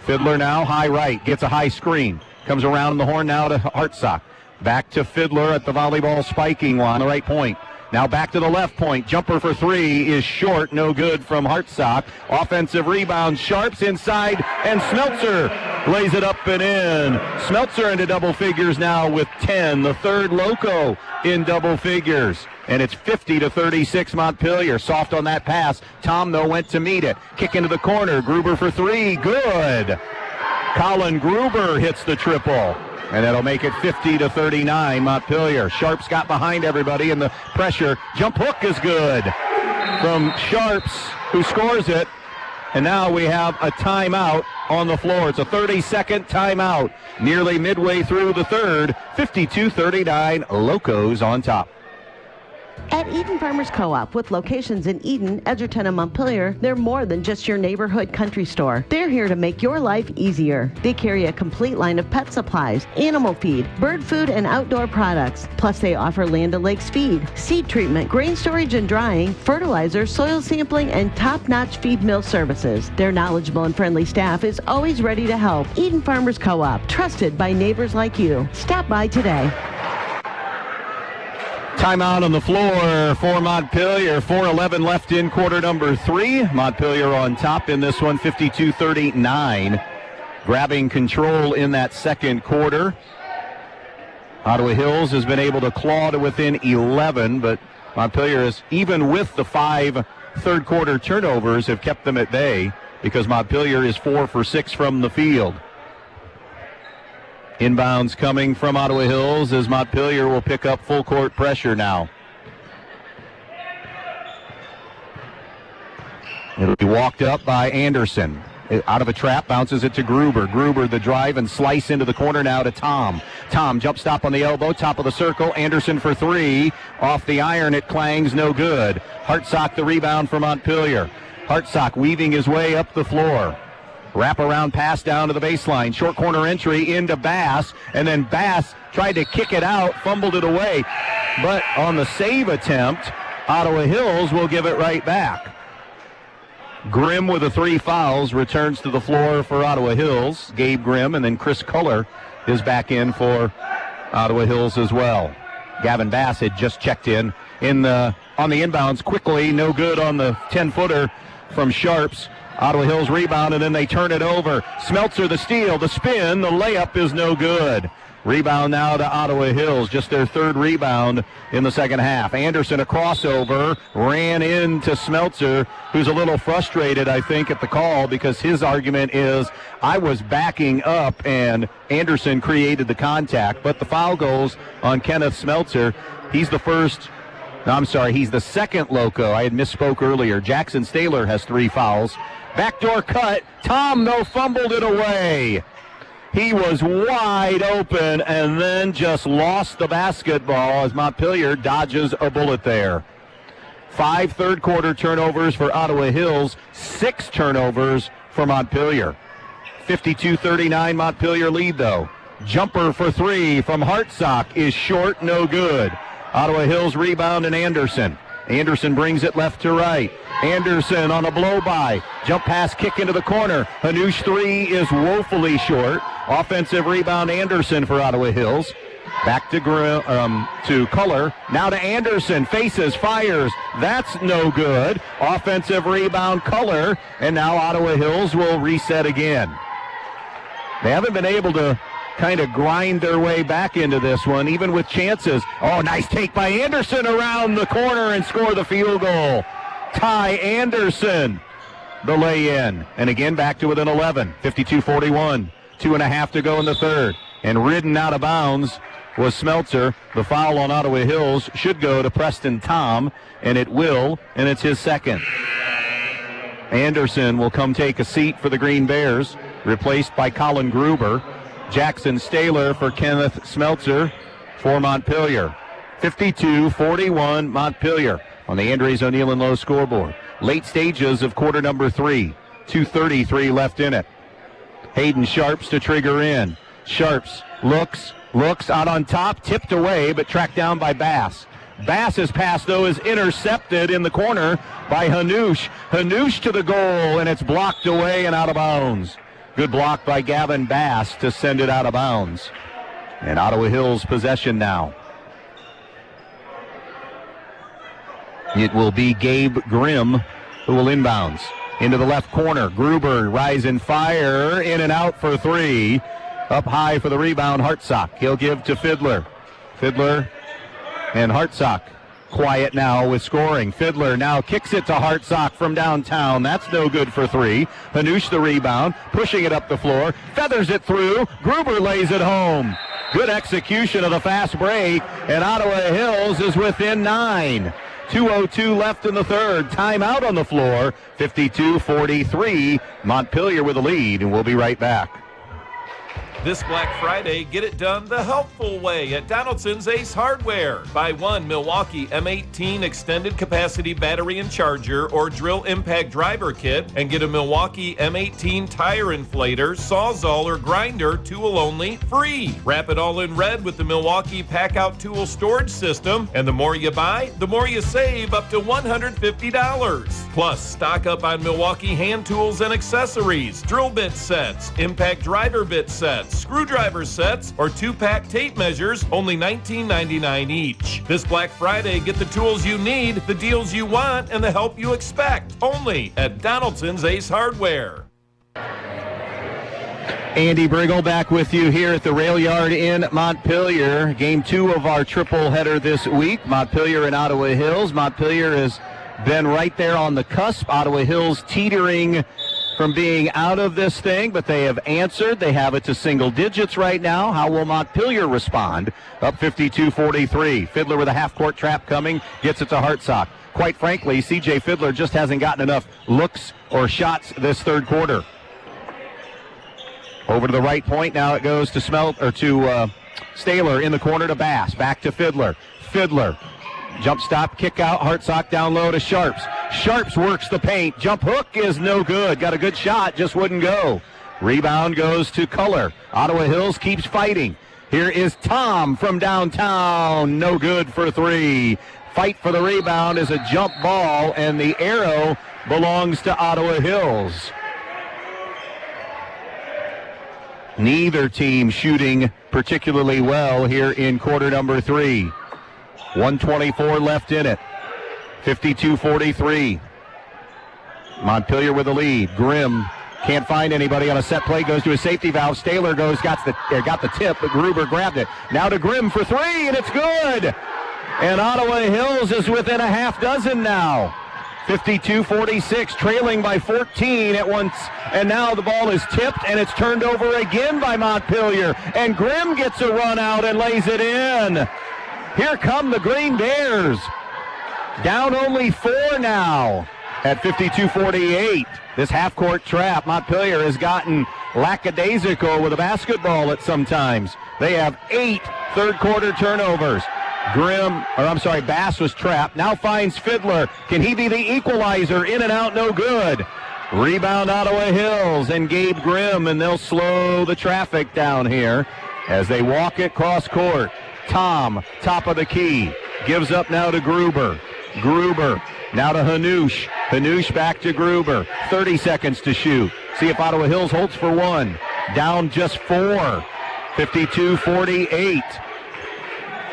Fiddler now high right, gets a high screen. Comes around the horn now to Hartsock. Back to Fiddler at the volleyball spiking line, the right point. Now back to the left point. Jumper for three is short, no good from Hartsock. Offensive rebound, Sharps inside, and Smeltzer lays it up and in. Smeltzer into double figures now with 10. The third Loco in double figures. And it's 50-36 Montpelier. Soft on that pass. Tom, though, went to meet it. Kick into the corner. Gruber for three. Good. Colin Gruber hits the triple. And that'll make it 50-39 Montpelier. Sharps got behind everybody in the pressure. Jump hook is good from Sharps, who scores it. And now we have a timeout on the floor. It's a 30-second timeout. Nearly midway through the third. 52-39, Locos on top. At Eden Farmers Co-op, with locations in Eden, Edgerton, and Montpelier, they're more than just your neighborhood country store. They're here to make your life easier. They carry a complete line of pet supplies, animal feed, bird food, and outdoor products. Plus, they offer Land O'Lakes feed, seed treatment, grain storage and drying, fertilizer, soil sampling, and top-notch feed mill services. Their knowledgeable and friendly staff is always ready to help. Eden Farmers Co-op, trusted by neighbors like you. Stop by today. Timeout on the floor for Montpelier. 4:11 left in quarter number three. Montpelier on top in this one, 52-39. Grabbing control in that second quarter. Ottawa Hills has been able to claw to within 11, but Montpelier is, even with the 5 third quarter turnovers, have kept them at bay because Montpelier is 4 for 6 from the field. Inbounds coming from Ottawa Hills as Montpelier will pick up full court pressure now. It'll be walked up by Anderson. Out of a trap, bounces it to Gruber. Gruber the drive and slice into the corner now to Tom. Tom jump stop on the elbow, top of the circle. Anderson for three. Off the iron, it clangs, no good. Hartsock the rebound for Montpelier. Hartsock weaving his way up the floor. Wraparound pass down to the baseline. Short corner entry into Bass. And then Bass tried to kick it out, fumbled it away. But on the save attempt, Ottawa Hills will give it right back. Grimm with the 3 fouls returns to the floor for Ottawa Hills. Gabe Grimm and then Chris Culler is back in for Ottawa Hills as well. Gavin Bass had just checked in on the inbounds quickly. No good on the 10-footer from Sharps. Ottawa Hills rebound, and then they turn it over. Smeltzer the steal, the spin, the layup is no good. Rebound now to Ottawa Hills, just their third rebound in the second half. Anderson, a crossover, ran into Smeltzer, who's a little frustrated, I think, at the call because his argument is, I was backing up and Anderson created the contact. But the foul goes on Kenneth Smeltzer. He's the second Loco. I had misspoke earlier. Jackson Staler has 3 fouls. Backdoor cut. Tom, though, fumbled it away. He was wide open and then just lost the basketball as Montpelier dodges a bullet there. 5 third quarter turnovers for Ottawa Hills, 6 turnovers for Montpelier. 52-39 Montpelier lead, though. Jumper for 3 from Hartsock is short, no good. Ottawa Hills rebound and Anderson. Anderson brings it left to right. Anderson on a blow-by. Jump pass, kick into the corner. Hanush 3 is woefully short. Offensive rebound, Anderson for Ottawa Hills. Back to Culler. Now to Anderson. Faces, fires. That's no good. Offensive rebound, Culler. And now Ottawa Hills will reset again. They haven't been able to kind of grind their way back into this one, even with chances. Oh, nice take by Anderson around the corner and score the field goal. Ty Anderson, the lay-in. And again, back to within 11. 52-41. 2.5 to go in the third. And ridden out of bounds was Smeltzer. The foul on Ottawa Hills should go to Preston Tom, and it will, and it's his second. Anderson will come take a seat for the Green Bears, replaced by Colin Gruber. Jackson Staler for Kenneth Smeltzer for Montpelier. 52-41 Montpelier on the Andres O'Neill and Lowe scoreboard. Late stages of quarter number 3. 2:33 left in it. Hayden Sharps to trigger in. Sharps looks out on top, tipped away, but tracked down by Bass. Bass's pass, though, is intercepted in the corner by Hanush. Hanush to the goal, and it's blocked away and out of bounds. Good block by Gavin Bass to send it out of bounds. And Ottawa Hills possession now. It will be Gabe Grimm who will inbounds. Into the left corner. Gruber, rise and fire. In and out for 3. Up high for the rebound, Hartsock. He'll give to Fiddler. Fiddler and Hartsock. Quiet now with scoring. Fiddler now kicks it to Hartsock from downtown. That's no good for 3. Hanush the rebound. Pushing it up the floor. Feathers it through. Gruber lays it home. Good execution of the fast break. And Ottawa Hills is within 9. 2:02 left in the third. Timeout on the floor. 52-43. Montpelier with a lead, and we'll be right back. This Black Friday, get it done the helpful way at Donaldson's Ace Hardware. Buy one Milwaukee M18 extended capacity battery and charger or drill impact driver kit and get a Milwaukee M18 tire inflator, sawzall, or grinder, tool only, free. Wrap it all in red with the Milwaukee Pack-Out Tool Storage System, and the more you buy, the more you save, up to $150. Plus, stock up on Milwaukee hand tools and accessories, drill bit sets, impact driver bit sets, screwdriver sets, or 2-pack tape measures, only $19.99 each. This Black Friday, get the tools you need, the deals you want, and the help you expect. Only at Donaldson's Ace Hardware. Andy Brigle back with you here at the Rail Yard in Montpelier. Game 2 of our triple header this week. Montpelier and Ottawa Hills. Montpelier has been right there on the cusp. Ottawa Hills teetering from being out of this thing, but they have answered. They have it to single digits right now. How will Montpelier respond? Up 52-43. Fiddler with a half-court trap coming. Gets it to Hartsock. Quite frankly, C.J. Fiddler just hasn't gotten enough looks or shots this third quarter. Over to the right point. Now it goes to Staler in the corner to Bass. Back to Fiddler. Fiddler. Jump stop, kick out, Hartsock down low to Sharps. Sharps works the paint. Jump hook is no good. Got a good shot, just wouldn't go. Rebound goes to Culler. Ottawa Hills keeps fighting. Here is Tom from downtown. No good for 3. Fight for the rebound is a jump ball, and the arrow belongs to Ottawa Hills. Neither team shooting particularly well here in quarter number 3. 1:24 left in it. 52-43. Montpelier with the lead. Grimm can't find anybody on a set play. Goes to a safety valve. Staler got the tip, but Gruber grabbed it. Now to Grimm for 3, and it's good. And Ottawa Hills is within a half dozen now. 52-46, trailing by 14 at once. And now the ball is tipped, and it's turned over again by Montpelier. And Grimm gets a run out and lays it in. Here come the Green Bears. Down only 4 now at 52-48. This half-court trap, Montpelier has gotten lackadaisical with a basketball at some times. They have 8 third-quarter turnovers. Bass was trapped. Now finds Fiddler. Can he be the equalizer? In and out, no good. Rebound Ottawa Hills and Gabe Grimm, and they'll slow the traffic down here as they walk it cross court. Tom, top of the key, gives up now to Gruber. Gruber, now to Hanush. Hanush back to Gruber. 30 seconds to shoot. See if Ottawa Hills holds for 1. Down just 4. 52-48.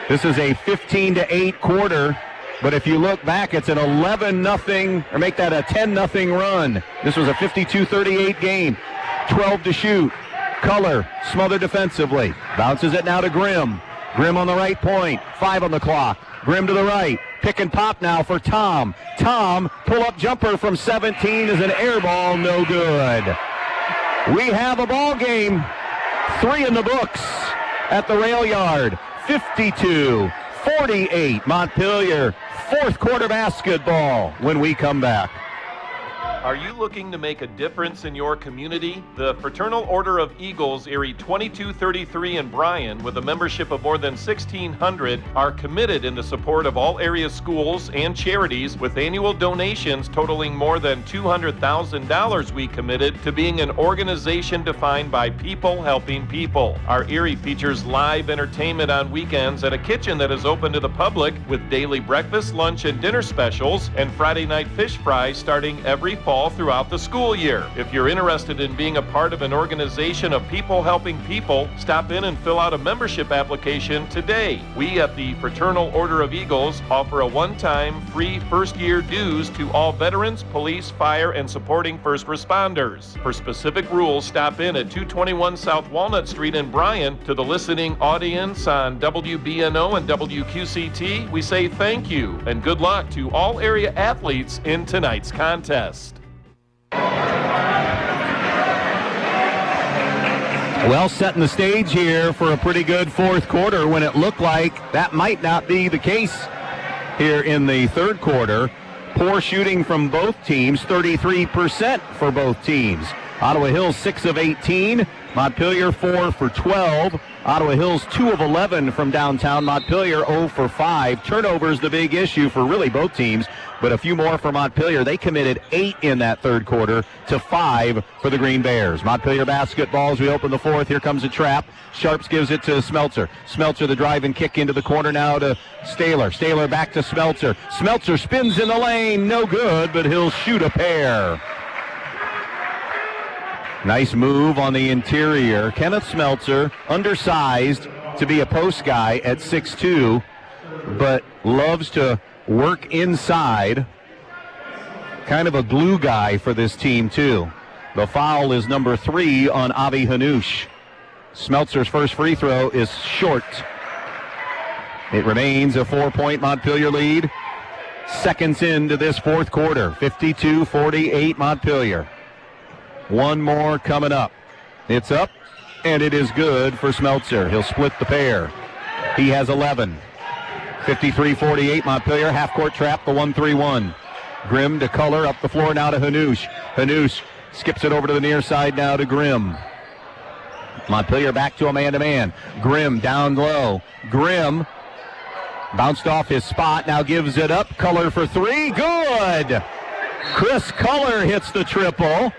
This is a 15-8 quarter, but if you look back, it's an 11-0, or make that a 10-0 run. This was a 52-38 game. 12 to shoot. Culler, smothered defensively. Bounces it now to Grimm. Grimm on the right point. 5 on the clock. Grimm to the right. Pick and pop now for Tom. Tom, pull-up jumper from 17 is an air ball, no good. We have a ball game. 3 in the books at the Rail Yard. 52-48. Montpelier, fourth quarter basketball when we come back. Are you looking to make a difference in your community? The Fraternal Order of Eagles, Area 2233 in Bryan, with a membership of more than 1,600, are committed in the support of all area schools and charities, with annual donations totaling more than $200,000. We committed to being an organization defined by people helping people. Our Erie features live entertainment on weekends at a kitchen that is open to the public, with daily breakfast, lunch, and dinner specials, and Friday night fish fries starting every fall throughout the school year. If you're interested in being a part of an organization of people helping people, stop in and fill out a membership application today. We at the Fraternal Order of Eagles offer a one-time free first-year dues to all veterans, police, fire, and supporting first responders. For specific rules, stop in at 221 South Walnut Street in Bryan. To the listening audience on WBNO and WQCT, we say thank you and good luck to all area athletes in tonight's contest. Well, setting the stage here for a pretty good fourth quarter when it looked like that might not be the case here in the third quarter. Poor shooting from both teams, 33% for both teams. Ottawa Hills 6 of 18, Montpelier 4 for 12. Ottawa Hills 2 of 11 from downtown, Montpelier 0 for 5. Turnovers the big issue for really both teams, but a few more for Montpelier. They committed 8 in that third quarter to 5 for the Green Bears. Montpelier basketball as we open the fourth. Here comes a trap. Sharps gives it to Smeltzer. Smeltzer the drive and kick into the corner now to Staler. Staler back to Smeltzer. Smeltzer spins in the lane. No good, but he'll shoot a pair. Nice move on the interior. Kenneth Smeltzer, undersized to be a post guy at 6'2", but loves to work inside. Kind of a glue guy for this team, too. The foul is number 3 on Avi Hanush. Smeltzer's first free throw is short. It remains a 4-point Montpelier lead. Seconds into this fourth quarter, 52-48 Montpelier. One more coming up. It's up, and it is good for Smeltzer. He'll split the pair. He has 11. 53-48 Montpelier. Half-court trap, the 1-3-1. Grimm to Color, up the floor now to Hanush. Hanush skips it over to the near side now to Grimm. Montpelier back to a man-to-man. Grimm down low. Grimm bounced off his spot, now gives it up. Color for 3, good! Chris Color hits the triple.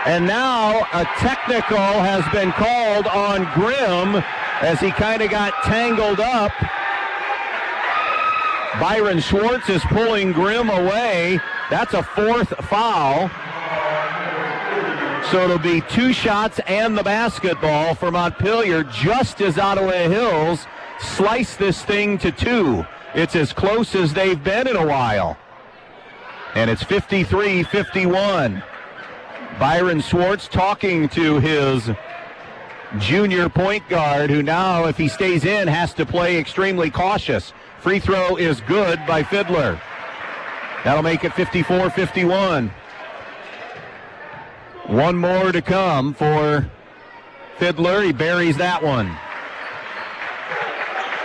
And now a technical has been called on Grimm as he kind of got tangled up. Byron Schwartz is pulling Grimm away. That's a 4th foul. So it'll be 2 shots and the basketball for Montpelier just as Ottawa Hills slice this thing to 2. It's as close as they've been in a while. And it's 53-51. Byron Schwartz talking to his junior point guard, who now, if he stays in, has to play extremely cautious. Free throw is good by Fiddler. That'll make it 54-51. One more to come for Fiddler. He buries that one.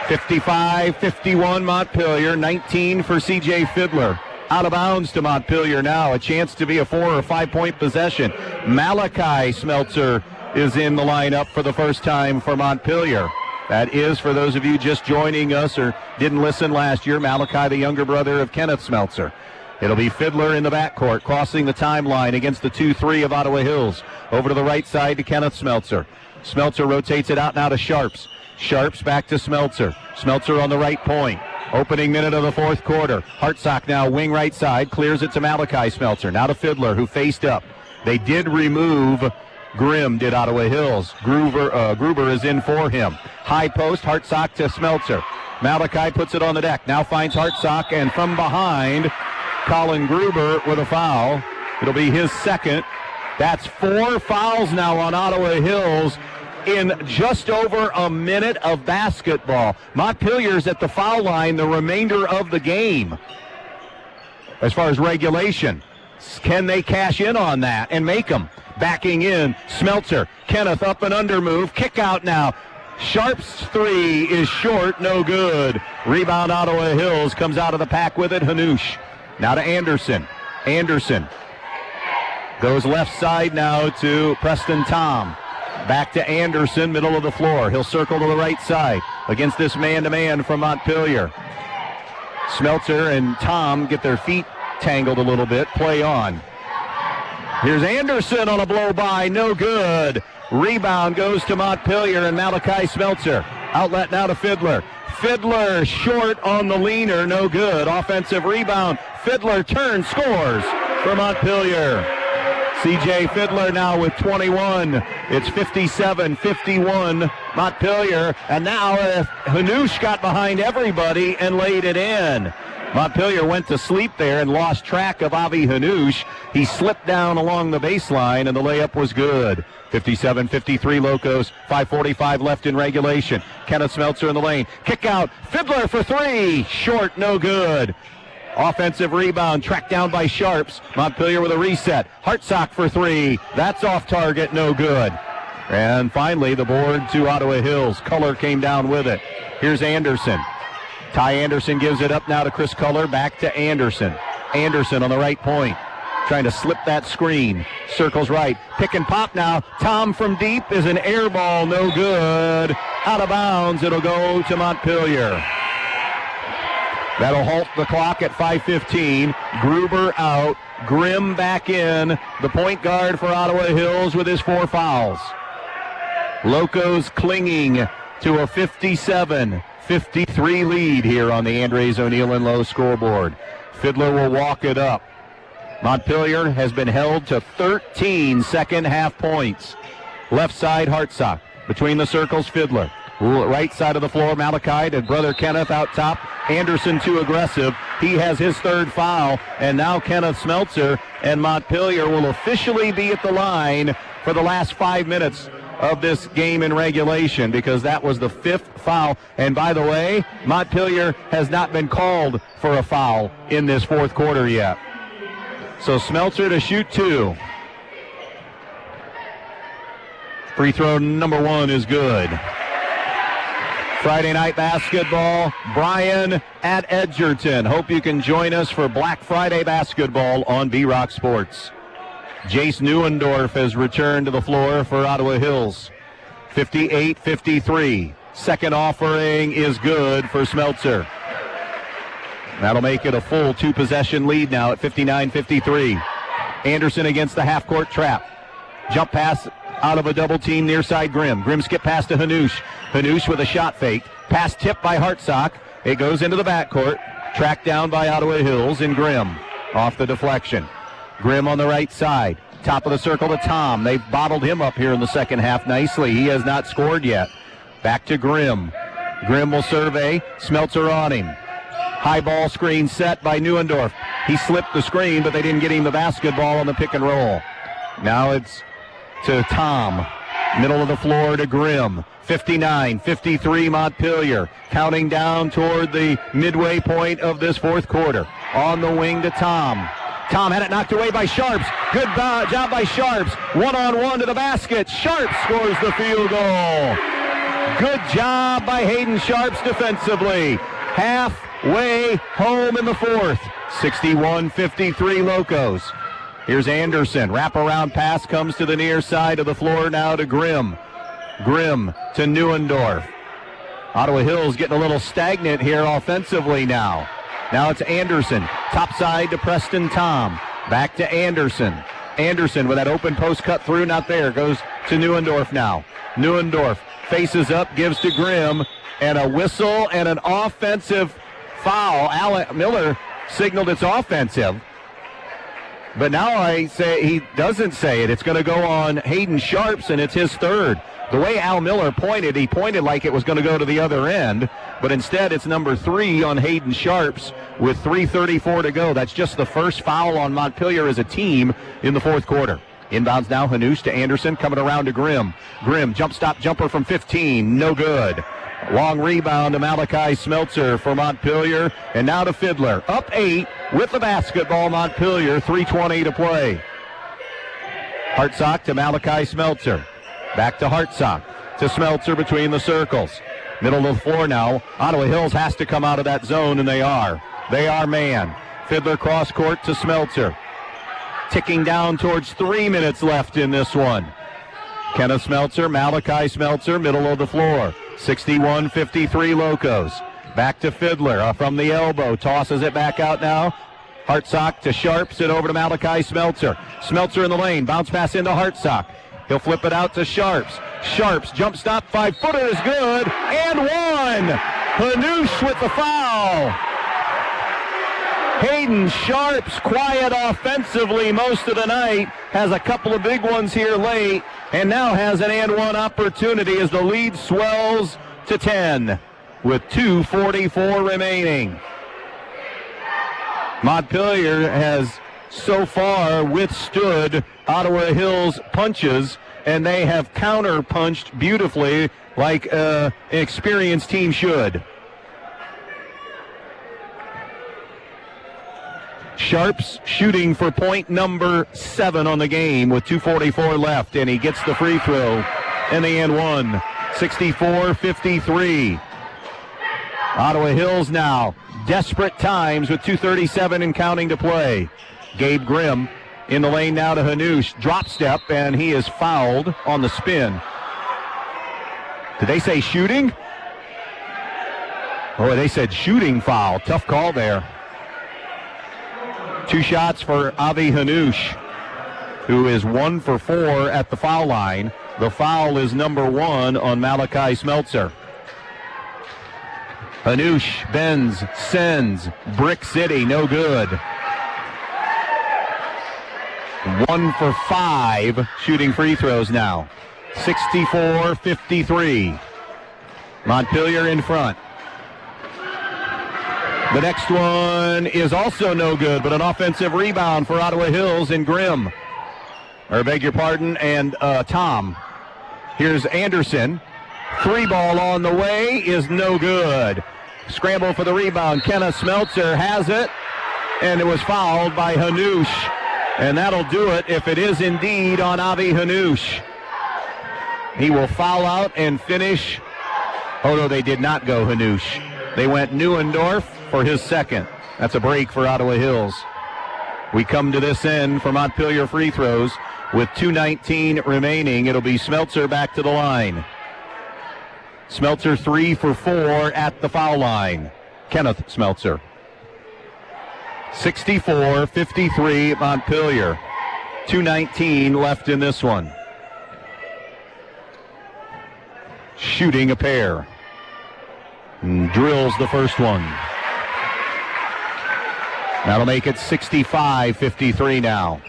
55-51 Montpelier, 19 for C.J. Fiddler. Out of bounds to Montpelier now. A chance to be a 4 or 5 point possession. Malachi Smeltzer is in the lineup for the first time for Montpelier. That is, for those of you just joining us or didn't listen last year, Malachi, the younger brother of Kenneth Smeltzer. It'll be Fiddler in the backcourt, crossing the timeline against the 2-3 of Ottawa Hills. Over to the right side to Kenneth Smeltzer. Smeltzer rotates it out now to Sharps. Sharps back to Smeltzer. Smeltzer on the right point. Opening minute of the fourth quarter. Hartsock now wing right side, clears it to Malachi Smeltzer. Now to Fiddler, who faced up. They did remove Grimm, did Ottawa Hills. Gruber is in for him. High post, Hartsock to Smeltzer. Malachi puts it on the deck. Now finds Hartsock, and from behind, Colin Gruber with a foul. It'll be his second. That's 4 fouls now on Ottawa Hills in just over a minute of basketball. Montpelier's at the foul line the remainder of the game. As far as regulation, can they cash in on that and make them? Backing in, Smeltzer. Kenneth up and under move. Kick out now. Sharp's 3 is short, no good. Rebound Ottawa Hills, comes out of the pack with it, Hanush. Now to Anderson. Anderson Goes left side now to Preston Tom. Back to Anderson, middle of the floor. He'll circle to the right side against this man-to-man from Montpelier. Smeltzer and Tom get their feet tangled a little bit. Play on. Here's Anderson on a blow-by. No good. Rebound goes to Montpelier and Malachi Smeltzer. Outlet now to Fiddler. Fiddler short on the leaner. No good. Offensive rebound. Fiddler turns, scores for Montpelier. C.J. Fiddler now with 21. It's 57-51 Montpelier. And now Hanush got behind everybody and laid it in. Montpelier went to sleep there and lost track of Avi Hanush. He slipped down along the baseline, and the layup was good. 57-53 Locos, 5:45 left in regulation. Kenneth Smeltzer in the lane. Kick out. Fiddler for three. Short, no good. Offensive rebound, tracked down by Sharps. Montpelier with a reset. Hartsock for three. That's off target, no good. And finally, the board to Ottawa Hills. Culler came down with it. Here's Anderson. Ty Anderson gives it up now to Chris Culler. Back to Anderson. Anderson on the right point. Trying to slip that screen. Circles right. Pick and pop now. Tom from deep is an air ball. No good. Out of bounds. It'll go to Montpelier. That'll halt the clock at 5:15. Gruber out. Grimm back in. The point guard for Ottawa Hills with his 4 fouls. Locos clinging to a 57-53 lead here on the Andres O'Neill and Lowe scoreboard. Fiddler will walk it up. Montpelier has been held to 13 second half points. Left side, Hartsock. Between the circles, Fiddler. Right side of the floor, Malachi and brother Kenneth out top. Anderson too aggressive. He has his 3rd foul. And now Kenneth Smeltzer and Montpelier will officially be at the line for the last 5 minutes of this game in regulation, because that was the 5th foul. And by the way, Montpelier has not been called for a foul in this 4th quarter yet. So Smeltzer to shoot 2. Free throw number 1 is good. Friday night basketball, Bryan at Edgerton. Hope you can join us for Black Friday basketball on B-Rock Sports. Jace Neuendorf has returned to the floor for Ottawa Hills. 58-53. Second offering is good for Smeltzer. That'll make it a full 2-possession lead now at 59-53. Anderson against the half-court trap. Jump pass out of a double team near side Grimm. Grimm skip pass to Hanush. Hanush with a shot fake. Pass tipped by Hartsock. It goes into the backcourt. Tracked down by Ottawa Hills and Grimm off the deflection. Grimm on the right side. Top of the circle to Tom. They've bottled him up here in the second half nicely. He has not scored yet. Back to Grimm. Grimm will survey. Smeltzer on him. High ball screen set by Neuendorf. He slipped the screen, but they didn't get him the basketball on the pick and roll. Now it's to Tom. Middle of the floor to Grimm. 59-53 Montpelier. Counting down toward the midway point of this 4th quarter. On the wing to Tom. Tom had it knocked away by Sharps. Good job by Sharps. 1-on-1 to the basket. Sharps scores the field goal. Good job by Hayden Sharps defensively. Halfway home in the 4th. 61-53 Locos. Here's Anderson. Wraparound pass comes to the near side of the floor now to Grimm. Grimm to Neuendorf. Ottawa Hills getting a little stagnant here offensively now. Now it's Anderson. Top side to Preston Tom. Back to Anderson. Anderson with that open post cut through. Not there. Goes to Neuendorf now. Neuendorf faces up, gives to Grimm. And a whistle and an offensive foul. Alec Miller signaled it's offensive. But now I say he doesn't say it. It's going to go on Hayden Sharps, and it's his 3rd. The way Al Miller pointed, he pointed like it was going to go to the other end, but instead it's number 3 on Hayden Sharps with 3:34 to go. That's just the first foul on Montpelier as a team in the 4th quarter. Inbounds now, Hanush to Anderson, coming around to Grimm. Grimm, jump stop jumper from 15, no good. Long rebound to Malachi Smeltzer for Montpelier, and now to Fiddler. Up 8 with the basketball, Montpelier, 3:20 to play. Hartsock to Malachi Smeltzer. Back to Hartsock, to Smeltzer between the circles. Middle of the floor now. Ottawa Hills has to come out of that zone, and they are. They are man. Fiddler cross court to Smeltzer. ticking down towards 3 minutes left in this one. Kenneth Smeltzer, Malachi Smeltzer, middle of the floor. 61-53 Locos. Back to Fiddler from the elbow. Tosses it back out now. Hartsock to Sharps and over to Malachi Smeltzer. Smeltzer in the lane. Bounce pass into Hartsock. He'll flip it out to Sharps. Sharps, jump stop, 5-footer is good. And one. Hanoush with the foul. Hayden Sharps, quiet offensively most of the night, has a couple of big ones here late, and now has an and one opportunity as the lead swells to 10 with 2:44 remaining. Montpelier has so far withstood Ottawa Hills' punches, and they have counter-punched beautifully like an experienced team should. Sharps shooting for point number 7 on the game with 2:44 left, and he gets the free throw and the and one. 64-53. Ottawa Hills now desperate times with 2:37 and counting to play. Gabe Grimm in the lane now to Hanoush. Drop step, and he is fouled on the spin. Did they say shooting? Oh, they said shooting foul. Tough call there. 2 shots for Avi Hanoush, who is 1 for 4 at the foul line. The foul is number 1 on Malachi Smeltzer. Hanoush bends, sends, Brick City, no good. 1 for 5 shooting free throws now. 64-53. Montpelier in front. The next one is also no good, but an offensive rebound for Ottawa Hills and Grimm. Or beg your pardon, and Tom. Here's Anderson. 3 ball on the way is no good. Scramble for the rebound. Kenneth Smeltzer has it, and it was fouled by Hanoush. And that'll do it if it is indeed on Avi Hanoush. He will foul out and finish. Oh, no, they did not go Hanoush. They went Neuendorf for his second. That's a break for Ottawa Hills. We come to this end for Montpelier free throws with 2:19 remaining. It'll be Smeltzer back to the line. Smeltzer 3 for 4 at the foul line. Kenneth Smeltzer. 64-53 Montpelier. 2:19 left in this one. Shooting a pair. And drills the first one. That'll make it 65-53 now.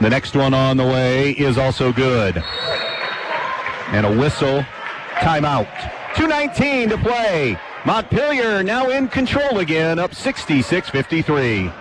The next one on the way is also good. And a whistle. Timeout. 2:19 to play. Montpelier now in control again, up 66-53.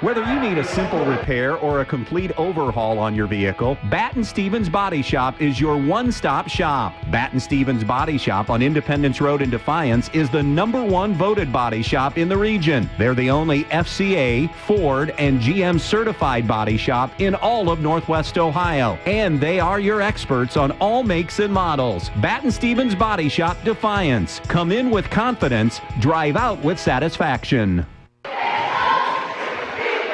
Whether you need a simple repair or a complete overhaul on your vehicle, Batten Stevens Body Shop is your one-stop shop. Batten Stevens Body Shop on Independence Road in Defiance is the #1 voted body shop in the region. They're the only FCA, Ford, and GM certified body shop in all of Northwest Ohio. And they are your experts on all makes and models. Batten Stevens Body Shop, Defiance. Come in with confidence, drive out with satisfaction.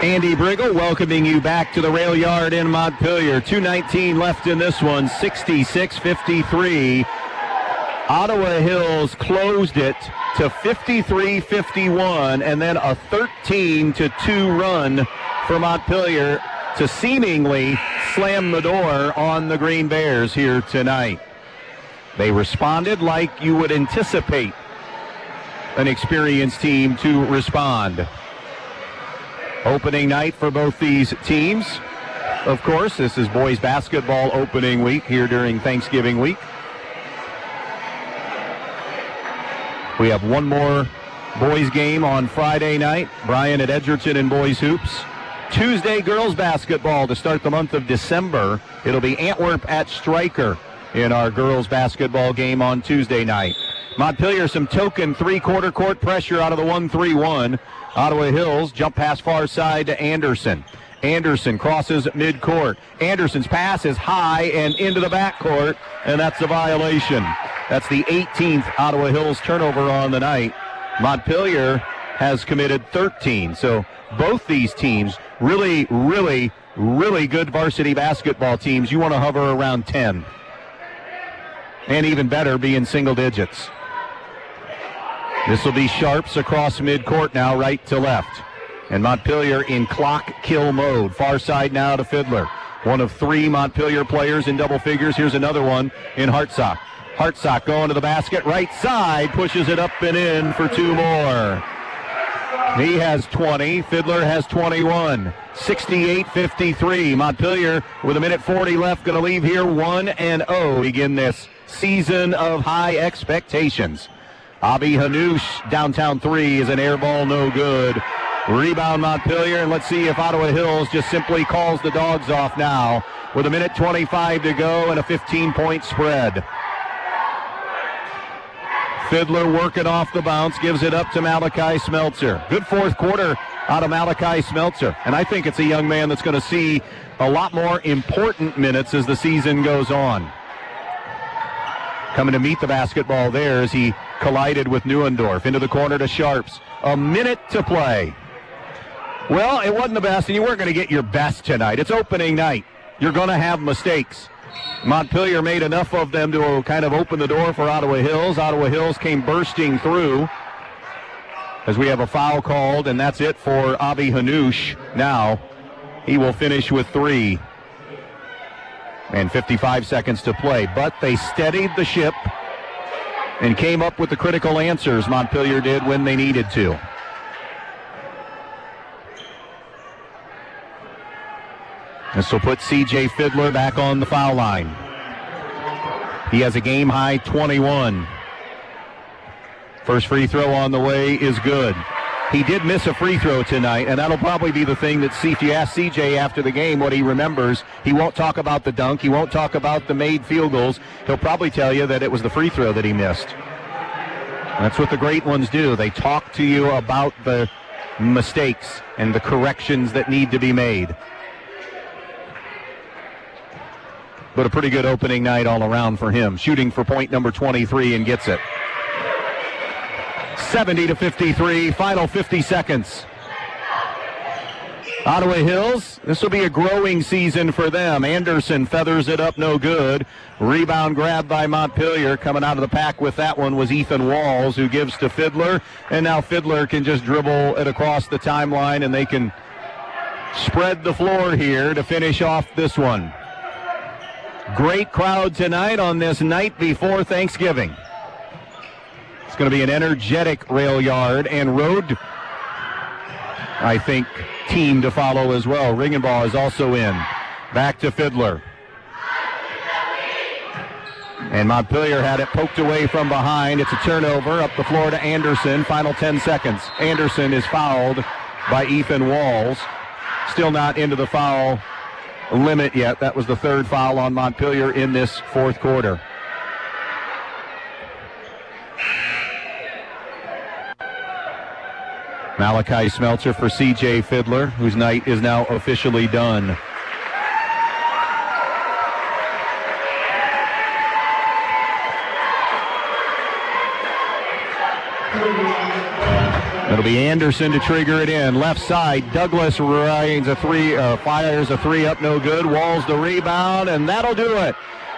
Andy Brigle welcoming you back to the rail yard in Montpelier. 2:19 left in this one, 66-53. Ottawa Hills closed it to 53-51, and then a 13-2 run for Montpelier to seemingly slam the door on the Green Bears here tonight. They responded like you would anticipate an experienced team to respond. Opening night for both these teams. Of course, this is boys basketball opening week here during Thanksgiving week. We have one more boys game on Friday night. Brian at Edgerton and boys hoops. Tuesday girls basketball to start the month of December. It'll be Antwerp at Stryker in our girls basketball game on Tuesday night. Montpelier, some token three-quarter court pressure out of the 1-3-1. Ottawa Hills jump pass far side to Anderson. Anderson crosses midcourt. Anderson's pass is high and into the backcourt, and that's a violation. That's the 18th Ottawa Hills turnover on the night. Montpelier has committed 13. So both these teams, really, really, really good varsity basketball teams. You want to hover around 10. And even better, be in single digits. This will be Sharps across midcourt now, right to left. And Montpelier in clock kill mode. Far side now to Fiddler. One of 3 Montpelier players in double figures. Here's another one in Hartsock. Hartsock going to the basket, right side, pushes it up and in for 2 more. He has 20. Fiddler has 21. 68-53. Montpelier with 1:40 left, going to leave here 1-0. Begin this season of high expectations. Abi Hanoush, downtown 3 is an air ball, no good. Rebound Montpelier, and let's see if Ottawa Hills just simply calls the dogs off now with 1:25 to go and a 15-point spread. Fiddler working off the bounce, gives it up to Malachi Smeltzer. Good fourth quarter out of Malachi Smeltzer, and I think it's a young man that's going to see a lot more important minutes as the season goes on. Coming to meet the basketball there as he collided with Neuendorf. Into the corner to Sharps. A minute to play. Well, it wasn't the best, and you weren't going to get your best tonight. It's opening night. You're going to have mistakes. Montpelier made enough of them to kind of open the door for Ottawa Hills. Ottawa Hills came bursting through as we have a foul called, and that's it for Abi Hanoush. Now he will finish with 3. And 55 seconds to play. But they steadied the ship and came up with the critical answers, Montpelier did, when they needed to. This will put C.J. Fiddler back on the foul line. He has a game-high 21. First free throw on the way is good. He did miss a free throw tonight, and that'll probably be the thing that, if you ask C.J. after the game what he remembers, he won't talk about the dunk, he won't talk about the made field goals. He'll probably tell you that it was the free throw that he missed. That's what the great ones do. They talk to you about the mistakes and the corrections that need to be made. But a pretty good opening night all around for him. Shooting for point number 23 and gets it. 70-53, final 50 seconds. Ottawa Hills, this will be a growing season for them. Anderson feathers it up, no good. Rebound grab by Montpelier. Coming out of the pack with that one was Ethan Walls, who gives to Fiddler. And now Fiddler can just dribble it across the timeline, and they can spread the floor here to finish off this one. Great crowd tonight on this night before Thanksgiving. It's going to be an energetic rail yard and road, I think, team to follow as well. Ringenbaugh is also in. Back to Fiddler. And Montpelier had it poked away from behind. It's a turnover up the floor to Anderson. Final 10 seconds. Anderson is fouled by Ethan Walls. Still not into the foul limit yet. That was the 3rd foul on Montpelier in this 4th quarter. Malachi Smeltzer for C.J. Fiddler, whose night is now officially done. It'll be Anderson to trigger it in. Left side, Douglas fires a 3 up, no good. Walls the rebound, and that'll do it.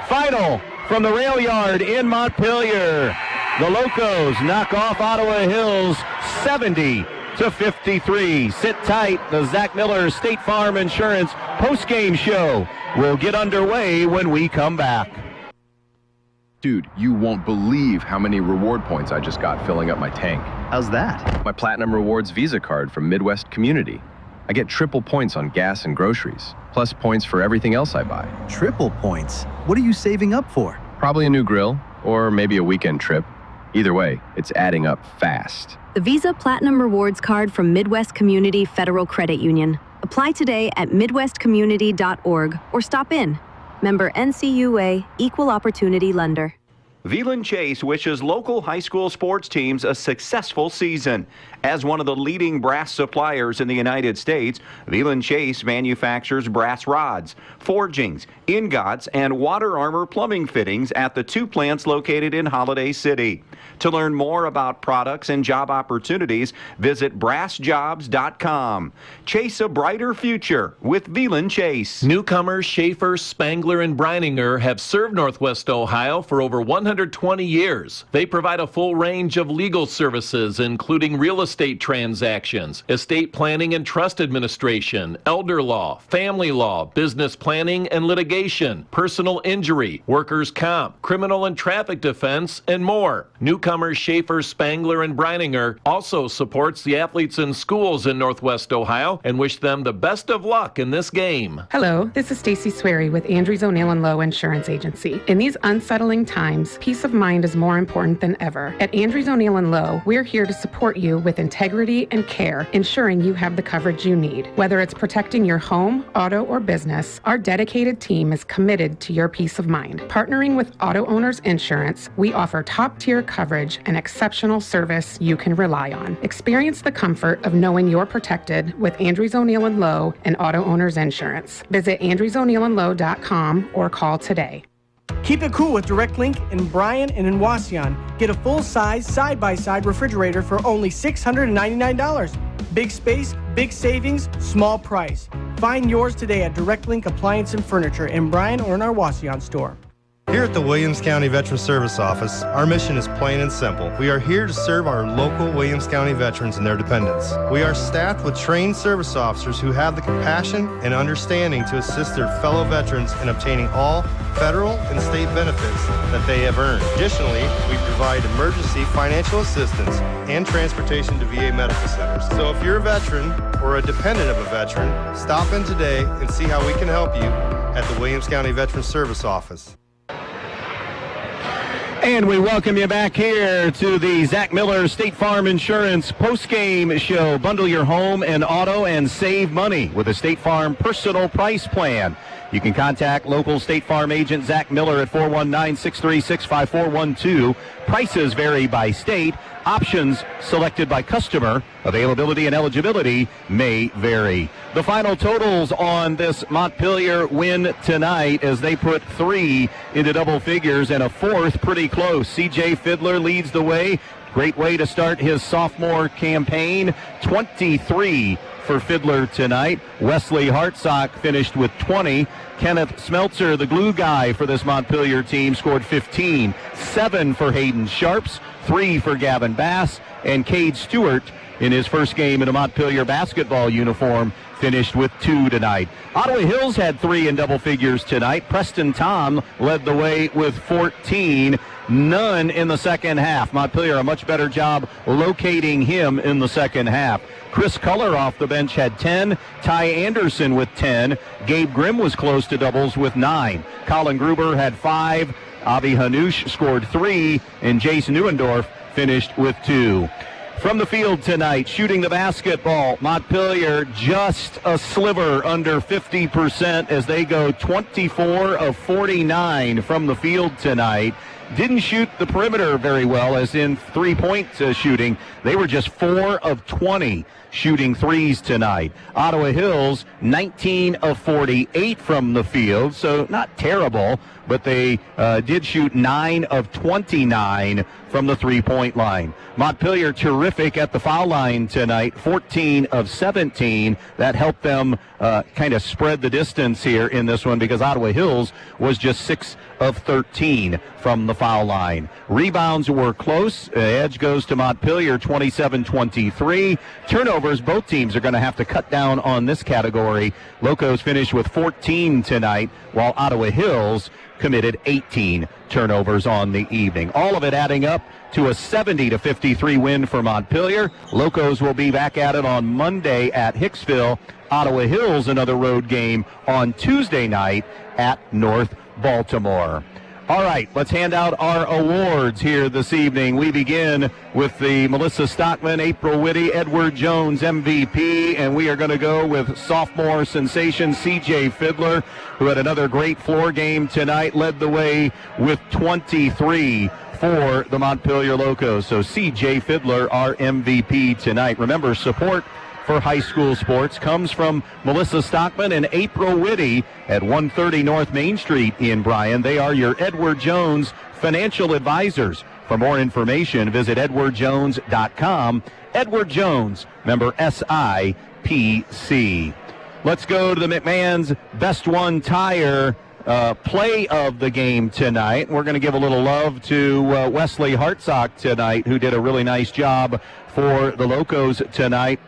Final from the rail yard in Montpelier. The Locos knock off Ottawa Hills 70-53. Sit tight. The Zach Miller State Farm Insurance post-game show will get underway when we come back. Dude, you won't believe how many reward points I just got filling up my tank. How's that? My Platinum Rewards Visa card from Midwest Community. I get triple points on gas and groceries, plus points for everything else I buy. Triple points? What are you saving up for? Probably a new grill, or maybe a weekend trip. Either way, it's adding up fast. The Visa Platinum Rewards card from Midwest Community Federal Credit Union. Apply today at midwestcommunity.org or stop in. Member NCUA, Equal Opportunity Lender. Veland Chase wishes local high school sports teams a successful season. As one of the leading brass suppliers in the United States, Veland Chase manufactures brass rods, forgings, ingots, and water armor plumbing fittings at the 2 plants located in Holiday City. To learn more about products and job opportunities, visit brassjobs.com. Chase a brighter future with Veland Chase. Newcomers Schaefer, Spangler, and Brininger have served Northwest Ohio for over 120 years. They provide a full range of legal services, including real estate transactions, estate planning and trust administration, elder law, family law, business planning and litigation, personal injury, workers' comp, criminal and traffic defense, and more. Newcomers Schaefer, Spangler, and Brininger also supports the athletes in schools in Northwest Ohio and wish them the best of luck in this game. Hello, this is Stacy Sweary with Andrews O'Neill & Lowe Insurance Agency. In these unsettling times, peace of mind is more important than ever. At Andrews O'Neill & Lowe, we're here to support you with integrity and care, ensuring you have the coverage you need. Whether it's protecting your home, auto, or business, our dedicated team is committed to your peace of mind. Partnering with Auto Owners Insurance, we offer top-tier coverage and exceptional service you can rely on. Experience the comfort of knowing you're protected with Andrews O'Neill & Lowe and Auto Owners Insurance. Visit andrewsoneillandlowe.com or call today. Keep it cool with Direct Link in Bryan and in Wasion. Get a full-size, side-by-side refrigerator for only $699. Big space, big savings, small price. Find yours today at Direct Link Appliance and Furniture in Bryan or in our Wasion store. Here at the Williams County Veteran Service Office, our mission is plain and simple. We are here to serve our local Williams County veterans and their dependents. We are staffed with trained service officers who have the compassion and understanding to assist their fellow veterans in obtaining all federal and state benefits that they have earned. Additionally, we provide emergency financial assistance and transportation to VA medical centers. So if you're a veteran or a dependent of a veteran, stop in today and see how we can help you at the Williams County Veteran Service Office. And we welcome you back here to the Zach Miller State Farm Insurance post-game show. Bundle your home and auto and save money with a State Farm personal price plan. You can contact local State Farm agent Zach Miller at 419-636-5412. Prices vary by state. Options selected by customer. Availability and eligibility may vary. The final totals on this Montpelier win tonight as they put 3 into double figures and a 4th pretty close. C.J. Fiddler leads the way. Great way to start his sophomore campaign. 23 for Fiddler tonight. Wesley Hartsock finished with 20. Kenneth Smeltzer, the glue guy for this Montpelier team, scored 15. 7 for Hayden Sharps, 3 for Gavin Bass, and Cade Stewart in his first game in a Montpelier basketball uniform finished with 2 tonight. Ottawa Hills had 3 in double figures tonight. Preston Tom led the way with 14. None in the second half. Montpelier a much better job locating him in the second half. Chris Culler off the bench had 10. Ty Anderson with 10. Gabe Grimm was close to doubles with 9. Colin Gruber had 5. Avi Hanush scored 3. And Jace Neuendorf finished with 2. From the field tonight, shooting the basketball, Montpelier just a sliver under 50% as they go 24 of 49 from the field tonight. Didn't shoot the perimeter very well, as in three-point shooting. They were just 4 of 20 shooting threes tonight. Ottawa Hills, 19 of 48 from the field, so not terrible, but they did shoot 9 of 29 from the three-point line. Montpelier terrific at the foul line tonight, 14 of 17. That helped them kind of spread the distance here in this one because Ottawa Hills was just 6 of 13 from the foul line. Rebounds were close. Edge goes to Montpelier, 27-23. Turnovers, both teams are going to have to cut down on this category. Locos finished with 14 tonight, while Ottawa Hills committed 18 turnovers on the evening. All of it adding up to a 70-53 win for Montpelier. Locos will be back at it on Monday at Hicksville. Ottawa Hills, another road game on Tuesday night at North Baltimore. All right, let's hand out our awards here this evening. We begin with the Melissa Stockman, April Whitty, Edward Jones MVP, and we are going to go with sophomore sensation C.J. Fiddler, who had another great floor game tonight, led the way with 23 for the Montpelier Locos. So C.J. Fiddler, our MVP tonight. Remember, support for high school sports comes from Melissa Stockman and April Whitty at 130 North Main Street in Bryan. They are your Edward Jones financial advisors. For more information, visit edwardjones.com. Edward Jones, member SIPC. Let's go to the McMahon's Best One Tire play of the game tonight. We're going to give a little love to Wesley Hartsock tonight, who did a really nice job for the Locos tonight.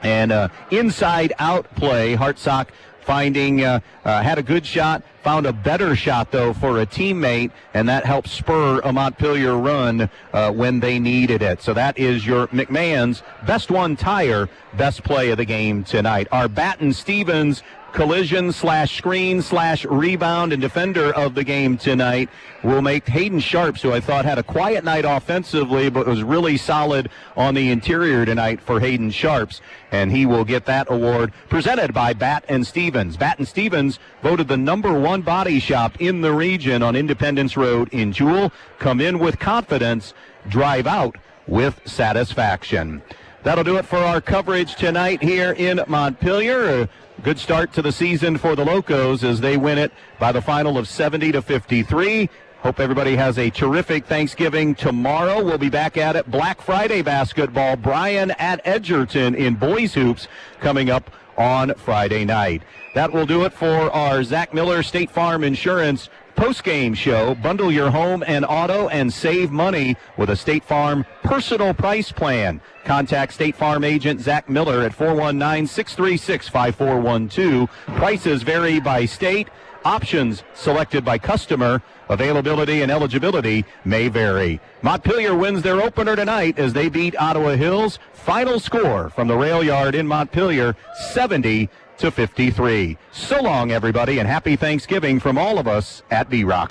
And inside-out play, Hartsock finding, had a good shot, found a better shot, though, for a teammate, and that helped spur a Montpelier run when they needed it. So that is your McMahon's Best One Tire best play of the game tonight. Our Batten Stevens collision/screen/rebound and defender of the game tonight will make Hayden Sharps, who I thought had a quiet night offensively but was really solid on the interior tonight for Hayden Sharps, and he will get that award presented by Batten Stevens. Batten Stevens voted the #1 body shop in the region on Independence Road in Jewel. Come in with confidence, drive out with satisfaction. That'll do it for our coverage tonight here in Montpelier. Good start to the season for the Locos as they win it by the final of 70-53. Hope everybody has a terrific Thanksgiving tomorrow. We'll be back at it. Black Friday basketball, Bryan at Edgerton in boys hoops coming up on Friday night. That will do it for our Zach Miller State Farm Insurance post-game show. Bundle your home and auto and save money with a State Farm personal price plan. Contact State Farm agent Zach Miller at 419-636-5412. Prices vary by state. Options selected by customer. Availability and eligibility may vary. Montpelier wins their opener tonight as they beat Ottawa Hills. Final score from the rail yard in Montpelier, 70-53. So long, everybody, and happy Thanksgiving from all of us at B-Rock.